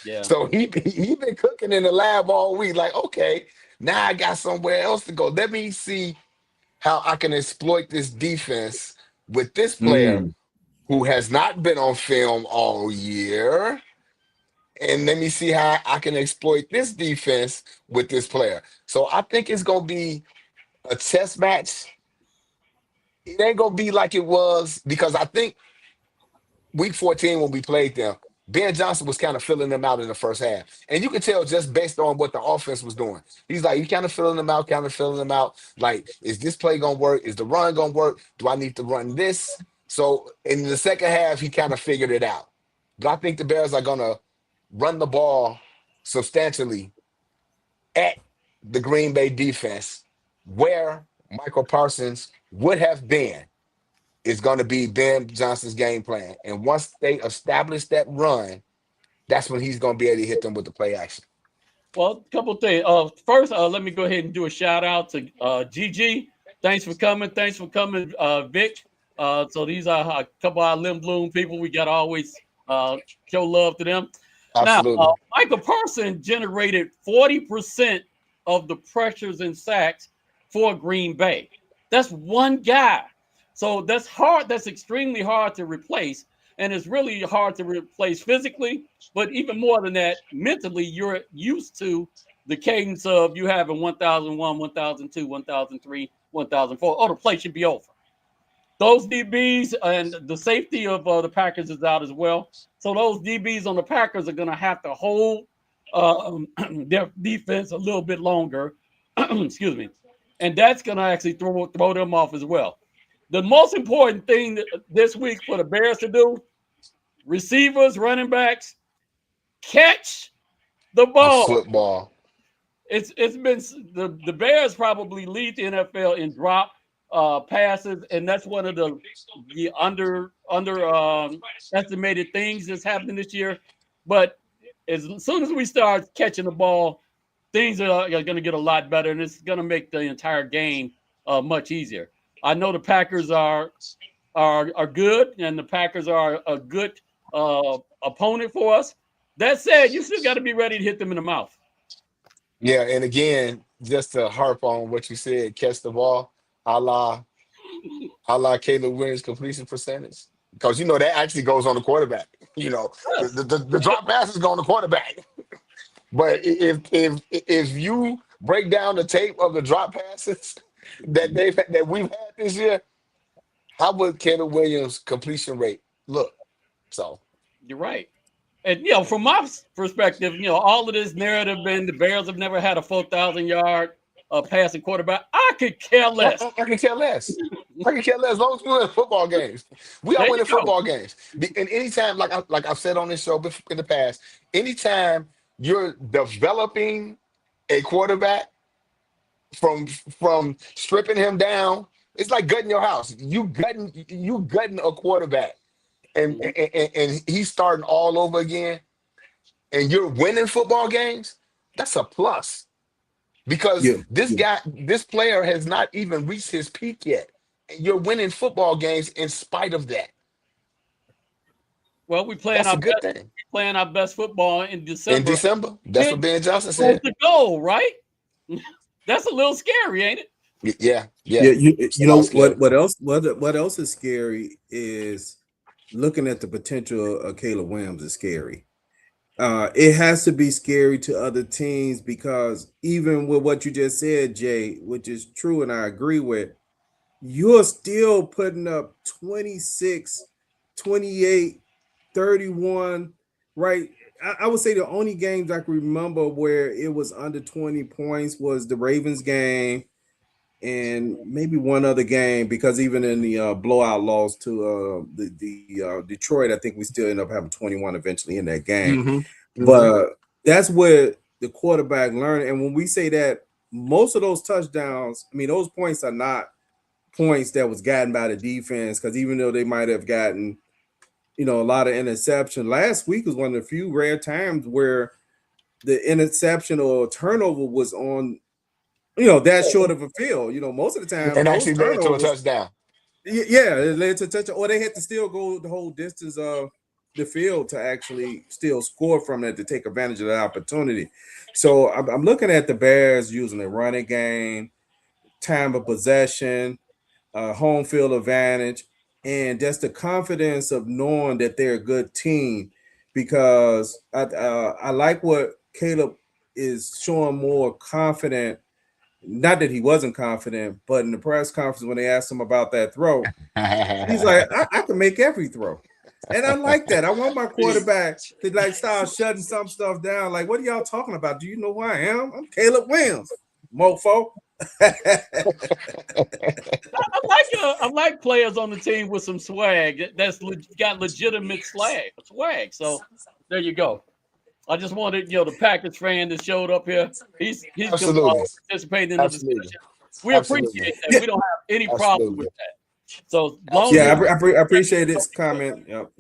Yeah. So he been cooking in the lab all week. Like, okay, now I got somewhere else to go. Let me see how I can exploit this defense with this player who has not been on film all year. And let me see how I can exploit this defense with this player. So I think it's gonna be a chess match. It ain't gonna be like it was because I think week 14 when we played them, Ben Johnson was kind of filling them out in the first half. And you could tell just based on what the offense was doing. He's like, you kind of filling them out. Like, is this play going to work? Is the run going to work? Do I need to run this? So in the second half, he kind of figured it out. But I think the Bears are going to run the ball substantially at the Green Bay defense where Michael Parsons would have been is going to be Ben Johnson's game plan. And once they establish that run, that's when he's going to be able to hit them with the play action. Well, a couple of things. First, let me go ahead and do a shout out to GG. Thanks for coming. Vic. So these are a couple of our Limb Bloom people. We got to always show love to them. Absolutely. Now, Michael Parsons generated 40% of the pressures and sacks for Green Bay. That's one guy. So that's hard. That's extremely hard to replace. And it's really hard to replace physically. But even more than that, mentally, you're used to the cadence of you having 1001, 1002, 1003, 1004. Oh, the play should be over. Those DBs and the safety of the Packers is out as well. So those DBs on the Packers are going to have to hold their defense a little bit longer. Excuse me. And that's going to actually throw them off as well. The most important thing this week for the Bears to do, receivers, running backs, catch the ball. Football. It's been the Bears probably lead the NFL in drop passes, and that's one of the under estimated things that's happening this year. But as soon as we start catching the ball, things are going to get a lot better, and it's going to make the entire game much easier. I know the Packers are good, and the Packers are a good opponent for us. That said, you still got to be ready to hit them in the mouth. Yeah, and again, just to harp on what you said, catch the ball, a la I like Caleb Williams' completion percentage because that actually goes on the quarterback. The drop passes go on the quarterback. But if you break down the tape of the drop passes that we've had this year, how would Caleb Williams' completion rate look? So You're right. And from my perspective, all of this narrative been the Bears have never had a 4,000-yard passing quarterback. I could care less. I can care less. I can care less. As long as we win football games, we are There you winning go. football games. And anytime, like I've said on this show in the past, anytime you're developing a quarterback from stripping him down, it's like gutting your house. You gutting a quarterback, and, Mhm. and he's starting all over again, and you're winning football games. That's a plus because Yeah, yeah. this player has not even reached his peak yet. And you're winning football games in spite of that. Well, That's a good thing. playing our best football in In December. December, that's what 10 Ben Johnson goes said. to go, right? That's a little scary, ain't it? Yeah, Yeah, yeah. It's a you lot know what scary. what else what else is scary is looking at the potential of Caleb Williams is scary. It has to be scary to other teams because even with what you just said, Jay, which is true and I agree with, you're still putting up 26, 28, 31, right? I would say the only games I can remember where it was under 20 points was the Ravens game and maybe one other game because even in the blowout loss to the Detroit, I think we still end up having 21 eventually in that game. Hmm. Hmm. But that's where the quarterback learned. And when we say that, most of those touchdowns, I mean, those points are not points that was gotten by the defense because even though they might have gotten, a lot of interception, last week was one of the few rare times where the interception or turnover was on, that short of a field. Most of the time And those actually led to a turnovers, touchdown. yeah, it led to touch, or they had to still go the whole distance of the field to actually still score from that to take advantage of the opportunity. So I'm looking at the Bears using a running game, time of possession, home field advantage, and just the confidence of knowing that they're a good team. Because I like what Caleb is showing more confident. Not that he wasn't confident, but in the press conference when they asked him about that throw, he's like, I can make every throw. And I like that. I want my quarterback to like start shutting some stuff down. Like, what are y'all talking about? Do you know who I am? I'm Caleb Williams, mofo. I like players on the team with some swag that's got legitimate swag. So there you go. I just wanted the Packers fan that showed up here. He's Absolutely. participating in the Absolutely. discussion. We Absolutely. appreciate that. Yeah, We don't have any problem with Absolutely. that. So long as yeah, Absolutely. I appreciate this comment. Yep.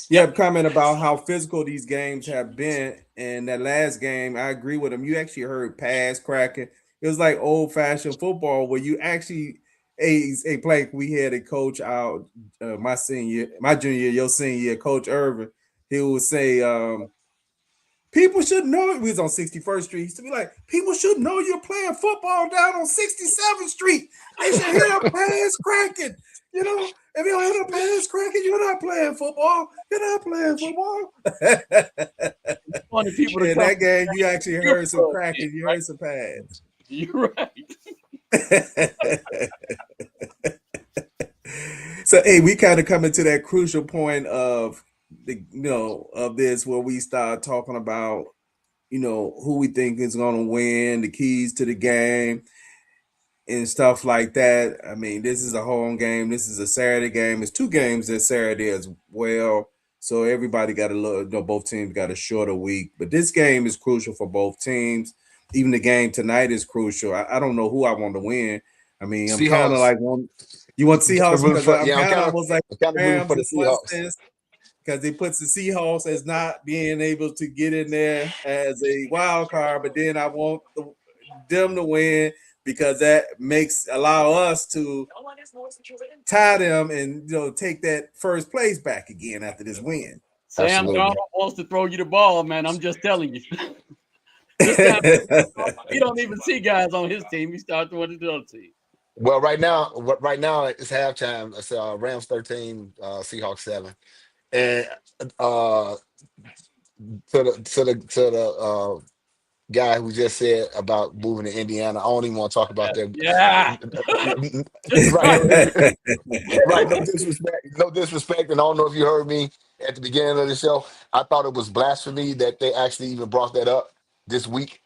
Yeah, comment about how physical these games have been. And that last game, I agree with him. You actually heard pass cracking. It was like old fashioned football where you actually a play. We had a coach out my junior year, your senior year, Coach Irvin. He would say, people should know it. We was on 61st Street. He used to be like, people should know you're playing football down on 67th Street. They should hear a pass cracking. If you don't hear a pass cracking, you're not playing football. You're not playing football. wanted people to In come. that game, you actually heard some cracking. You Right? heard some pads. You're right. So, hey, we kind of come into that crucial point of of this where we start talking about who we think is going to win, the keys to the game, and stuff like that. I mean, this is a home game. This is a Saturday game. It's two games this Saturday as well. So everybody got a little, both teams got a shorter week. But this game is crucial for both teams. Even the game tonight is crucial. I don't know who I want to win. I mean, I'm kind of Seahawks. like you want Seahawks because I'm Yeah, kind of almost like I'm kind of rooting Rams for the and what's Seahawks. this because it puts the Seahawks as not being able to get in there as a wild card, but then I want them to win because that allow us to tie them and take that first place back again after this win. Sam Darnold Absolutely. wants to throw you the ball, man. I'm just telling you. This time he don't even see guys on his team. He started throwing to the other team. Well, right now it's halftime. It's Rams 13, Seahawks 7, and uh, to the guy who just said about moving to Indiana, I don't even want to talk about that. Yeah. Right, Right. right. No disrespect, no disrespect. And I don't know if you heard me at the beginning of the show. I thought it was blasphemy that they actually even brought that up this week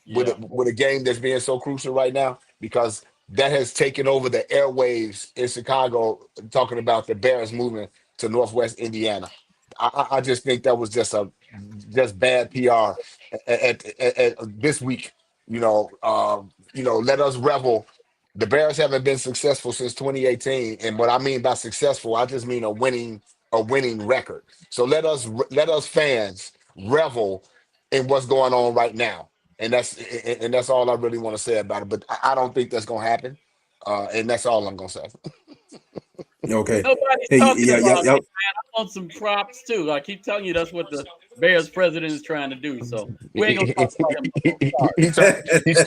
Yeah. with a game that's being so crucial right now, because that has taken over the airwaves in Chicago, talking about the Bears moving to Northwest Indiana. I just think that was just bad PR at this week. Let us revel. The Bears haven't been successful since 2018, and what I mean by successful, I just mean a winning record. So let us fans revel in what's going on right now, and that's all I really want to say about it. But I don't think that's gonna happen, and that's all I'm gonna say. Okay. Nobody's Hey, talking yeah, yeah, about yeah. it, man. I want some props too. I keep telling you that's what the Bears president is trying to do. So we ain't gonna talk about him. No more. Sorry. He try, he's,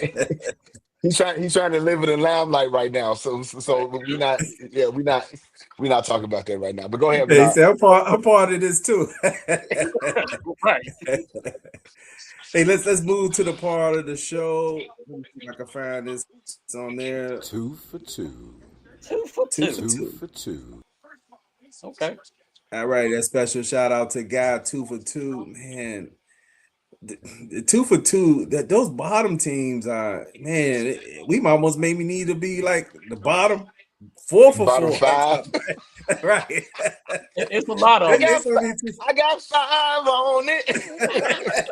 he's trying to live in the limelight right now. So we not talking about that right now. But go ahead, Hey, Bernard. say I'm part of this too. Right. Hey, let's move to the part of the show. Let me see if I can find this. It's on there. 2 for 2. 2 for 2. 2 for 2. Okay. All right, that special shout out to guy 2 for 2. Man, the 2 for 2. That those bottom teams are, man. We almost made me need to be like the bottom 4 for Bottom 4 or five. something. Right. It's a lot I of them. got It's only I got 5 on it.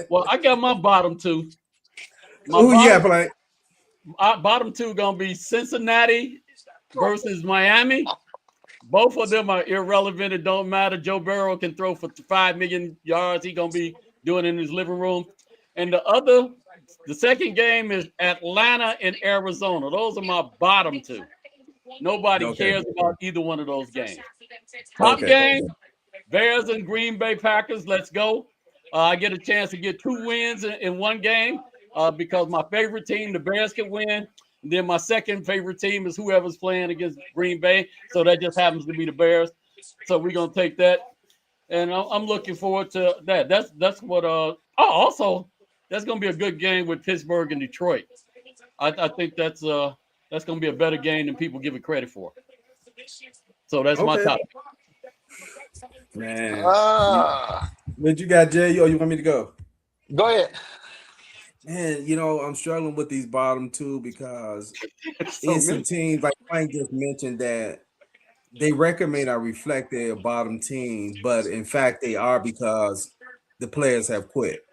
Well, I got my bottom two. My Who you got bottom playing? bottom two gonna be Cincinnati versus Miami. Both of them are irrelevant. It don't matter. Joe Burrow can throw for 5 million yards. He gonna be doing it in his living room. And the second game is Atlanta and Arizona. Those are my bottom two. Nobody Okay. cares about either one of those games. Top Okay. game, Bears and Green Bay Packers. Let's go. I get a chance to get 2 wins in one game because my favorite team, the Bears, can win. And then my second favorite team is whoever's playing against Green Bay. So that just happens to be the Bears. So we're gonna take that, and I'm looking forward to that. That's what. Also, that's gonna be a good game with Pittsburgh and Detroit. I think that's gonna be a better game than people give it credit for. So that's my Okay. top. Man. Ah, What you got, Jay? Or you want me to go? go ahead. Man, I'm struggling with these bottom two because So it's some many. teams like Frank just mentioned that they record may not reflect their bottom teams, but in fact they are because the players have quit.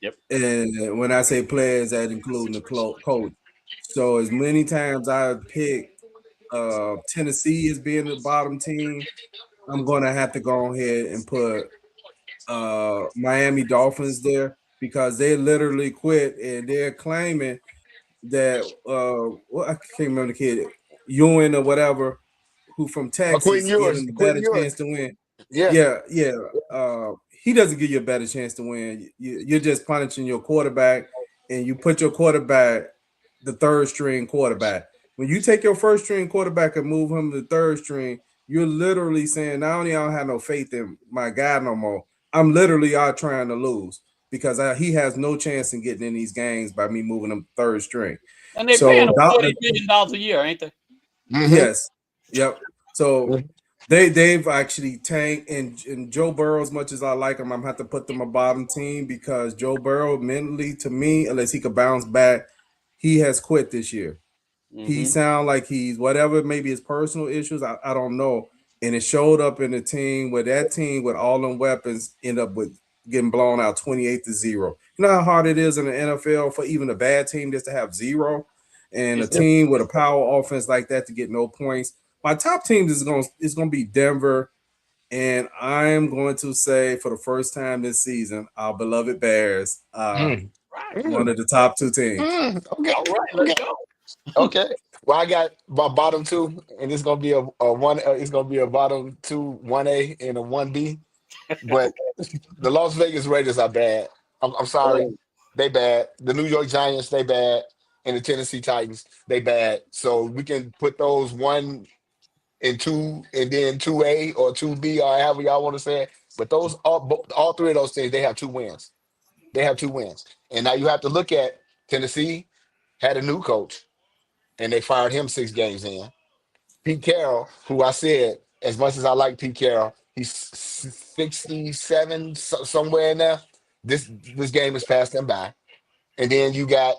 Yep. And when I say players, that including the coach. So as many times I picked Tennessee as being the bottom team, I'm gonna have to go ahead and put Miami Dolphins there because they literally quit and they're claiming that I can't remember the kid Ewan or whatever who from Quinn Texas gave Ewers. him a Quinn better Ewers. chance to win. Yeah. Yeah, yeah. He doesn't give you a better chance to win. You're just punishing your quarterback, and you put your quarterback, the third string quarterback. When you take your first string quarterback and move him to the third string, you're literally saying, not only I don't have no faith in my guy no more, I'm literally out trying to lose because he has no chance in getting in these games by me moving him third string. And they paying So them $40 million a year, ain't they? Mm-hmm. yes, yep. So they've actually tanked and Joe Burrow, as much as I like him, I'm gonna have to put them a bottom team because Joe Burrow mentally, to me, unless he could bounce back, he has quit this year. He Mm-hmm. sound like he's whatever, maybe his personal issues. I don't know. And it showed up in the team where that team with all them weapons end up with getting blown out 28-0. You know how hard it is in the NFL for even a bad team just to have zero, and a It's team with a power offense like that to get no points. My top teams is gonna be Denver, and I'm going to say for the first time this season, our beloved Bears, Mm. right. one Mm. of the top two teams. Okay. All right, let's Okay. go. Okay. Well, I got my bottom two, and it's gonna be a one. It's gonna be a bottom two, 1A and a 1B. But the Las Vegas Raiders are bad. I'm sorry, Oh, they bad. The New York Giants, they bad. and the Tennessee Titans, they bad. So we can put those 1 and 2, and then 2A or 2B, or however y'all want to say it. But those all three of those things, they have 2 wins. They have 2 wins. And now you have to look at Tennessee had a new coach, and they fired him 6 games in. Pete Carroll, who I said, as much as I like Pete Carroll, he's 67, somewhere in there. This game has passed him by. And then you got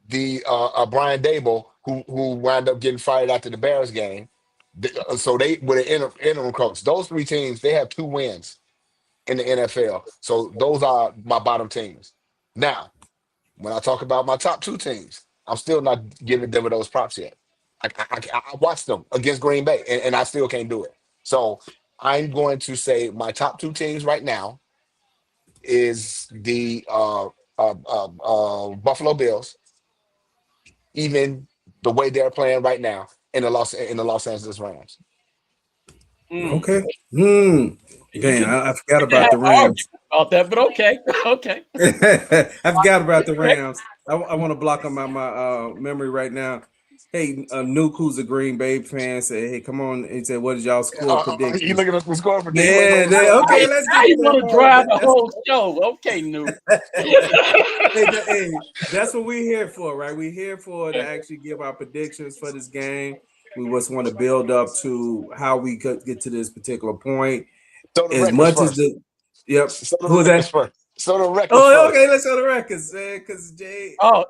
the Brian Dable, who wound up getting fired after the Bears game. So they with an interim coach. Those 3 teams, they have 2 wins in the NFL. So those are my bottom teams. Now, when I talk about my top 2 teams, I'm still not giving Denver those props yet. I watched them against Green Bay, and I still can't do it. So I'm going to say my top 2 teams right now is the Buffalo Bills, even the way they're playing right now, in the Los Angeles Rams. Okay. You I forgot can about have the an Rams. argument about that, but okay, okay. I forgot about the Rams. I want to block them out my memory right now. Hey, Nuke, who's a Green Bay fan, said, "Hey, come on." He said, "What is y'all score You predictions?" looking at the score for Yeah, okay. Let's Now get you to want to that. drive the whole show. Okay, New. Hey, that's what we're here for, right? We're here for to actually give our predictions for this game. We just want to build up to how we could get to this particular point. So the As records much as first. the yep. So the Who's records that? first. So the records Oh, first. okay. Let's go to records, man. Because Jay, Go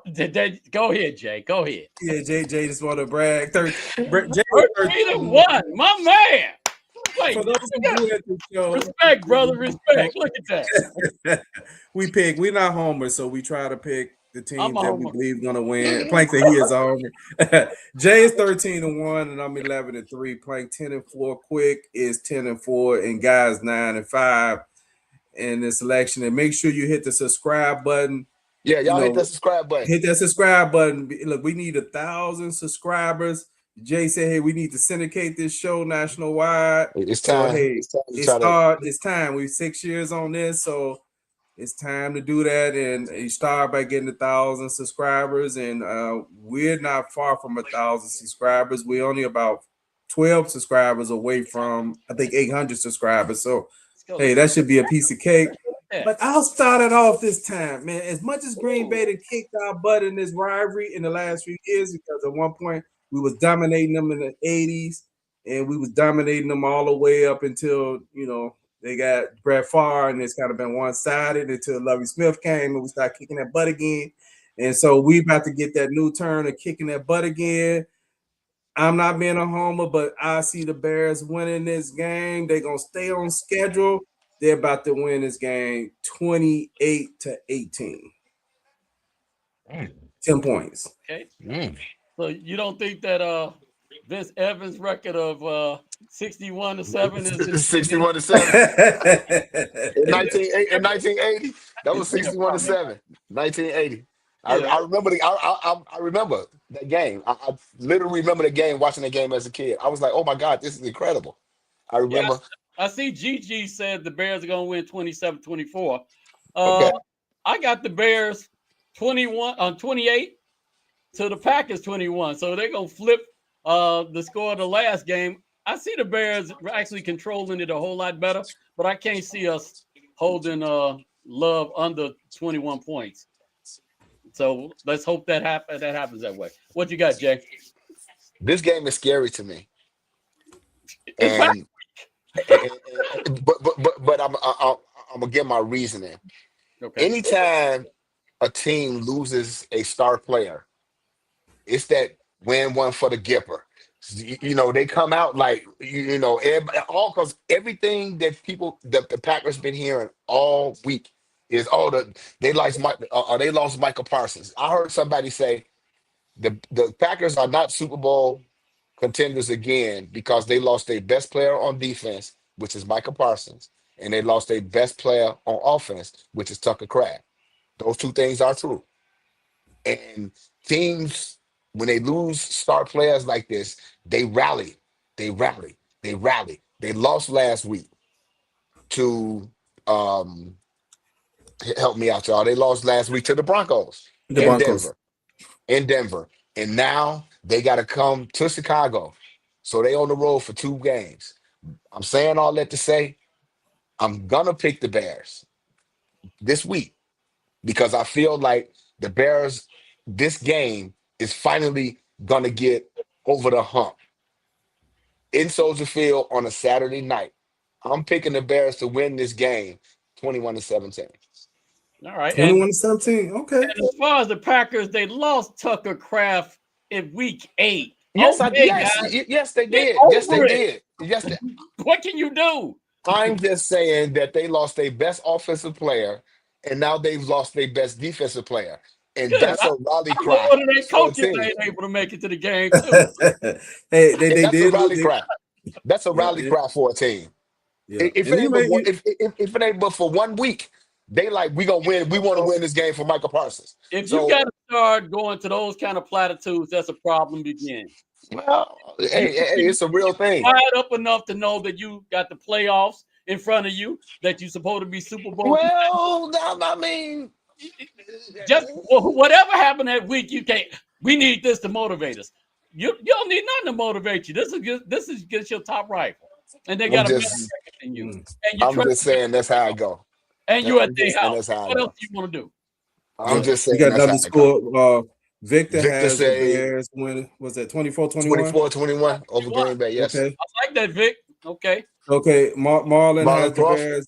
ahead, Jay. Go ahead. yeah, Jay just want to brag. Jay is 13-1, my man. Wait, For those who at the show, respect, brother. Respect. Look at that. we're not homers, so we try to pick the I'm teams a that we homer. believe gonna win. Plank said he is a homer. Jay is 13-1, and I'm 11-3. Plank 10-4. Quick is 10-4, and guys 9-5 in this selection. And make sure you hit the subscribe button. Yeah, You y'all hit know, that subscribe button. hit that subscribe button. Look, we need 1,000 subscribers. Jay said, "Hey, we need to syndicate this show national wide." It's So time. hey, It's time to try to. it's time. We're 6 years on this, so it's time to do that. And you start by getting 1,000 subscribers, and we're not far from 1,000 subscribers. We're only about 12 subscribers away from, I think, 800 subscribers. So hey, that should be a piece of cake. But I'll start it off this time, man. As much as Green Bay done kicked our butt in this rivalry in the last few years, because at one point we was dominating them in the 80s, and we was dominating them all the way up until, they got Brett Favre, and it's kind of been one-sided until Lovie Smith came and we started kicking that butt again. And so we about to get that new turn of kicking that butt again. I'm not being a homer, but I see the Bears winning this game. They're going to stay on schedule. They're about to win this game 28-18. 10 points. Okay. So you don't think that Vince Evans' record of 61-7 is 61-7 in 1980. That was 61-7. 1980. I remember I remember that game. I literally remember the game, watching the game as a kid. I was like, oh my God, this is incredible. I remember. I see Gigi said the Bears are going to win 27-24. Okay. I got the Bears 28 to the Packers 21. So they're going to flip the score of the last game. I see the Bears actually controlling it a whole lot better, but I can't see us holding Love under 21 points. So let's hope that happens that way. What you got, Jay? This game is scary to me. But I'm gonna give my reasoning. Okay. Anytime a team loses a star player, it's that win one for the Gipper. They come out like all because everything that the Packers been hearing all week is they lost Michael Parsons. I heard somebody say the Packers are not Super Bowl contenders again because they lost their best player on defense, which is Michael Parsons, and they lost their best player on offense, which is Tucker Craft. Those 2 things are true. And teams, when they lose star players like this, they rally. They rally. They rally. They lost last week to help me out, y'all. They lost last week to the Broncos in Denver. in Denver, and now they got to come to Chicago. So they on the road for 2 games. I'm saying all that to say I'm gonna pick the Bears this week because I feel like the Bears this game is finally gonna get over the hump in Soldier Field on a Saturday night. I'm picking the Bears to win this game 21-17. All right. 21-17. Okay. And as far as the Packers, they lost Tucker Kraft in week 8. Yes, Okay, yes, guys, yes, they get did. Yes, they over it. did. Yes, What can you do? I'm just saying that they lost their best offensive player, and now they've lost their best defensive player, and Good. that's a rally I know cry one of their for a coaches team. ain't able to make it to the game, too. Hey, And they that's a did. rally cry. That's a Yeah, rally cry for a team. yeah. If And it you ain't but may, one, if it ain't but for 1 week, they like we gonna win. We want to win this game for Michael Parsons. If you So, got to start going to those kind of platitudes, that's a problem begin. well, You it's a real thing. fired up enough to know that you got the playoffs in front of you, that you're supposed to be Super Bowl. Well, I mean, Just whatever happened that week, you can't. We need this to motivate us. You don't need nothing to motivate you. This is just your top rifle, and they I'm got a better just, record than you, mm, and you I'm try just saying that's how I go. and you at I'm their just saying house. that's how I What else go. do you want to do? I'm yeah. just We saying got that's how another I go. score. Victor Victor has the say Bears winning. Was that 24-21? 24-21 over Green Bay. Yes. Okay. I like that, Vic. Okay, Okay. Marlon Marlon has the Crawford, Bears.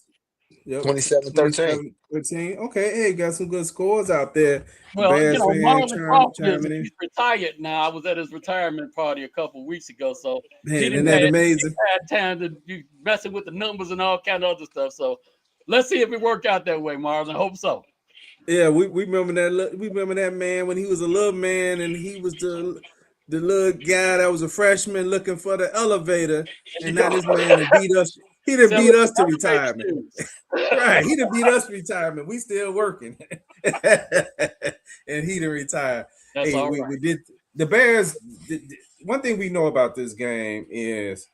Yep. 27-13. 27-13. Okay. Hey, got some good scores out there. well, Bears fan Marlon Crawford chiming in. he's retired now. I was at his retirement party a couple weeks ago, so Man, he isn't didn't that have amazing? time to be messing with the numbers and all kind of other stuff. So let's see if it worked out that way, Marlon. I hope so. Yeah, we remember that. We remember that man when he was a little man and he was the little guy that was a freshman looking for the elevator, and now this man had beat us. He done Selling beat us to elevator retirement. shoes. Right, he done beat us to retirement. We still working, and he done retired. That's Hey, all we, right. we did the Bears. One thing we know about this game is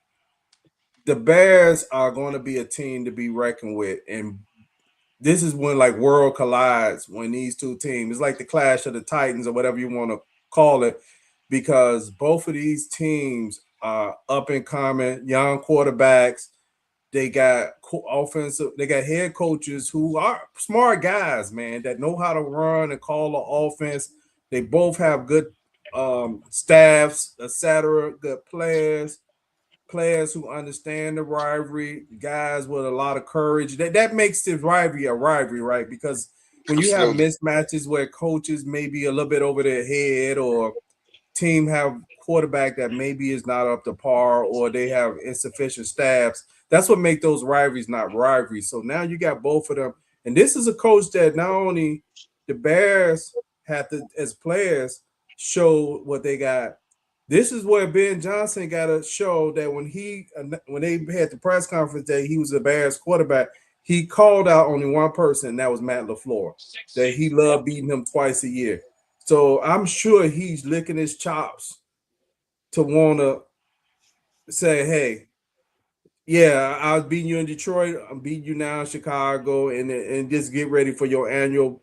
the Bears are going to be a team to be reckoned with, and this is when like world collides when these two teams. It's like the clash of the Titans or whatever you want to call it, because both of these teams are up and coming, young quarterbacks. They got offensive. They got head coaches who are smart guys, man, that know how to run and call the offense. They both have good staffs, etc. Good players who understand the rivalry, guys with a lot of courage. That makes this rivalry a rivalry, right? Because when you have Absolutely. mismatches where coaches may be a little bit over their head, or team have quarterback that maybe is not up to par, or they have insufficient staffs, that's what make those rivalries not rivalries. So now you got both of them, and this is a coach that not only the Bears have to, as players, show what they got. This is where Ben Johnson got to show that when they had the press conference that he was the Bears quarterback, he called out only one person, and that was Matt LaFleur, that he loved beating him twice a year. So I'm sure he's licking his chops to want to say, hey, yeah, I was beating you in Detroit. I'm beating you now in Chicago, and just get ready for your annual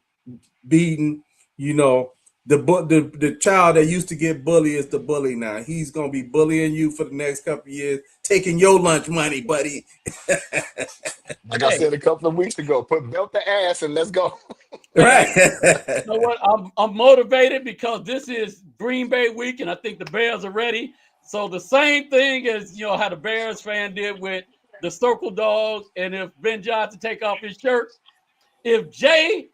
beating. You know, the child that used to get bullied is the bully now. He's gonna be bullying you for the next couple of years, taking your lunch money, buddy. Like I Hey, said a couple of weeks ago, put belt the ass and let's go. Right. you know what? I'm motivated because this is Green Bay week, and I think the Bears are ready. So the same thing as how the Bears fan did with the Circle Dog, and if Ben Johnson take off his shirt, if Jay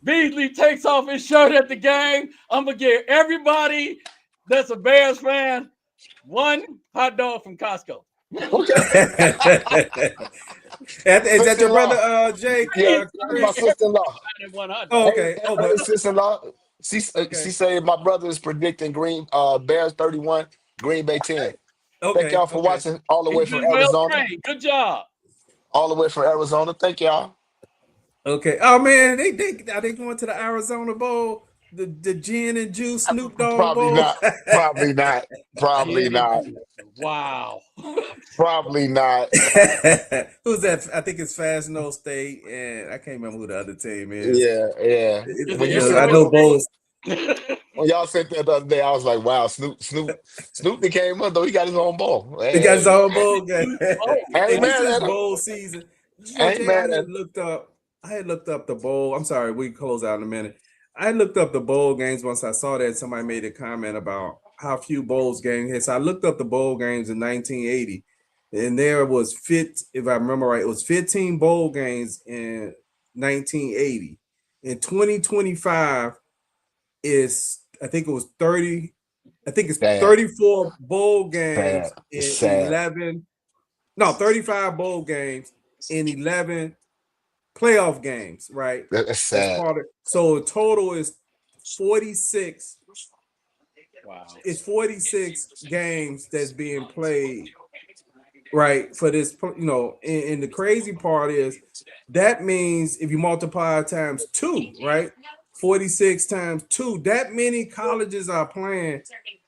Beasley takes off his shirt at the game, I'm gonna give everybody that's a Bears fan one hot dog from Costco. Okay. Is that your brother, Sister-in-law. Jake? Yeah, that's my sister-in-law. One hot Oh, dog. okay. Oh, Hey, but sister-in-law. She okay. said my brother is predicting Bears 31, Green Bay 10. Thank Okay. y'all for Okay. watching all the way He's from been well Arizona. trained. Good job. All the way from Arizona. Thank y'all. Okay. Oh man, they are they going to the Arizona Bowl? The gin and juice Snoop Dogg Probably Bowl? not. Probably not. Probably not. Wow. Probably not. Who's that? I think it's Fresno State, and I can't remember who the other team is. Yeah, yeah. Is When it you I said Illinois know Bowles. When y'all said that the other day, I was like, wow, Snoop came up though. He got his own ball. He got his Hey, own bowl game. I Hey, ain't this mad is at him. bowl season. You know, I ain't Jay, mad at him. I had looked up the bowl. I'm sorry, we can close out in a minute. I looked up the bowl games once I saw that somebody made a comment about how few bowls games had. So I looked up the bowl games in 1980, and there was if I remember right, it was 15 bowl games in 1980. In 2025 is I think it was 30. I think it's Sad, 34 bowl games sad. It's in sad. 35 bowl games in 11 playoff games, right? That's As sad. part of so total is 46. Wow. It's 46 games that's being played, right? For this, and the crazy part is that means if you multiply times two, right? 46 times two, that many colleges are playing.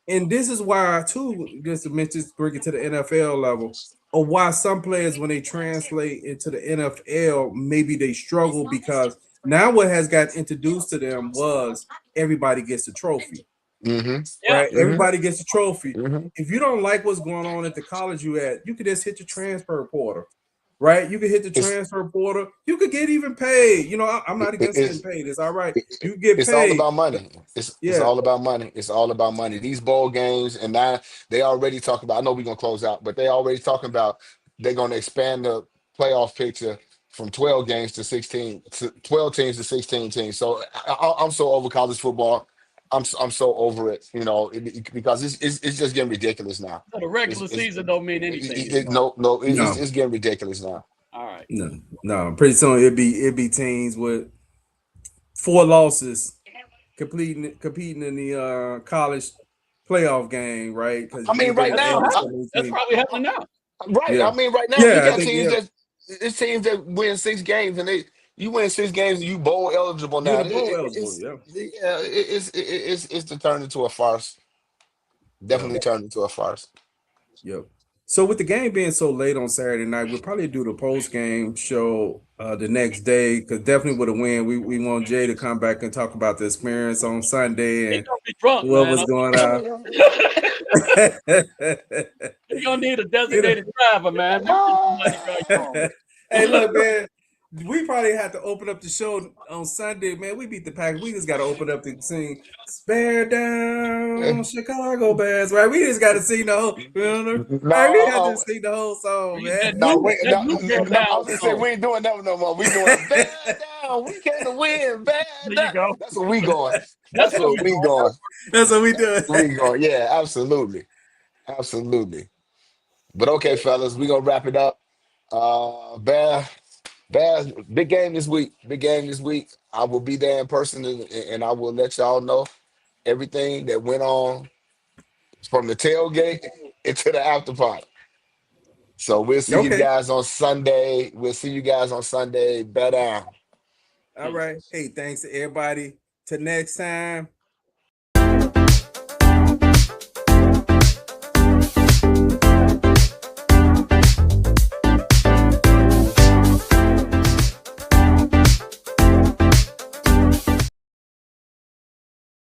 And this is why, too, just to mention, bring it to the NFL level, or why some players, when they translate into the NFL, maybe they struggle because now what has got introduced to them was everybody gets a trophy, Mm-hmm. Yeah. right? Mm-hmm. Everybody gets a trophy. Mm-hmm. If you don't like what's going on at the college you at, you could just hit the transfer portal, right? You could hit the It's transfer portal. You could get even paid. I'm not against getting it's paid. It's all right. it- You get it's all paid. about money. It's Yeah. all about money. It's all about money. These bowl games, and now they already talk about. I know we're gonna close out, but they already talking about they're gonna expand the playoff picture from 12 games to 16 to 12 teams to 16 teams. So I'm so over college football. I'm so over it. Because it's just getting ridiculous now. So the It's, regular it's season don't mean anything anymore. no, No. it's getting ridiculous now. All right. No. Pretty soon it'd be teams with 4 losses competing in the college playoff game, right? Because I you mean, get right That's now, what so happened. many That's teams. probably happening now. right. Yeah. I mean, right now you Yeah, I got think teams that it's teams that win 6 games and you win 6 games and you bowl eligible you're now. the bowl eligible. It's Yeah. yeah, it's to turn into a farce. Yeah. Definitely turned into a farce. Yep. So with the game being so late on Saturday night, we'll probably do the post game show the next day because definitely with a win, we want Jay to come back and talk about the experience on Sunday He and gonna be drunk, what man. was going on. He gonna need a You know, designated driver, man. Make sure somebody drive you home. hey, look, man. We probably have to open up the show on Sunday, man. We beat the Packers. We just got to open up the sing, "Spare down, Chicago Bears." Right? We just got to sing the whole. Right? We got to No, sing the whole song, Use man. that no, new that new bear no, I down was gonna say song. we ain't doing that no more. We doing bear down. We came to win. Bear There you down. go. That's where we going. That's That's where where we we going. going. That's what we do. We going. Yeah, absolutely, absolutely. But okay, fellas, we gonna wrap it up. Bear, big game this week. Big game this week. I will be there in person, and I will let y'all know everything that went on from the tailgate into the after party. So we'll see you Okay. guys on Sunday. We'll see you guys on Sunday. Bear down. All right. Hey, thanks to everybody. Till next time.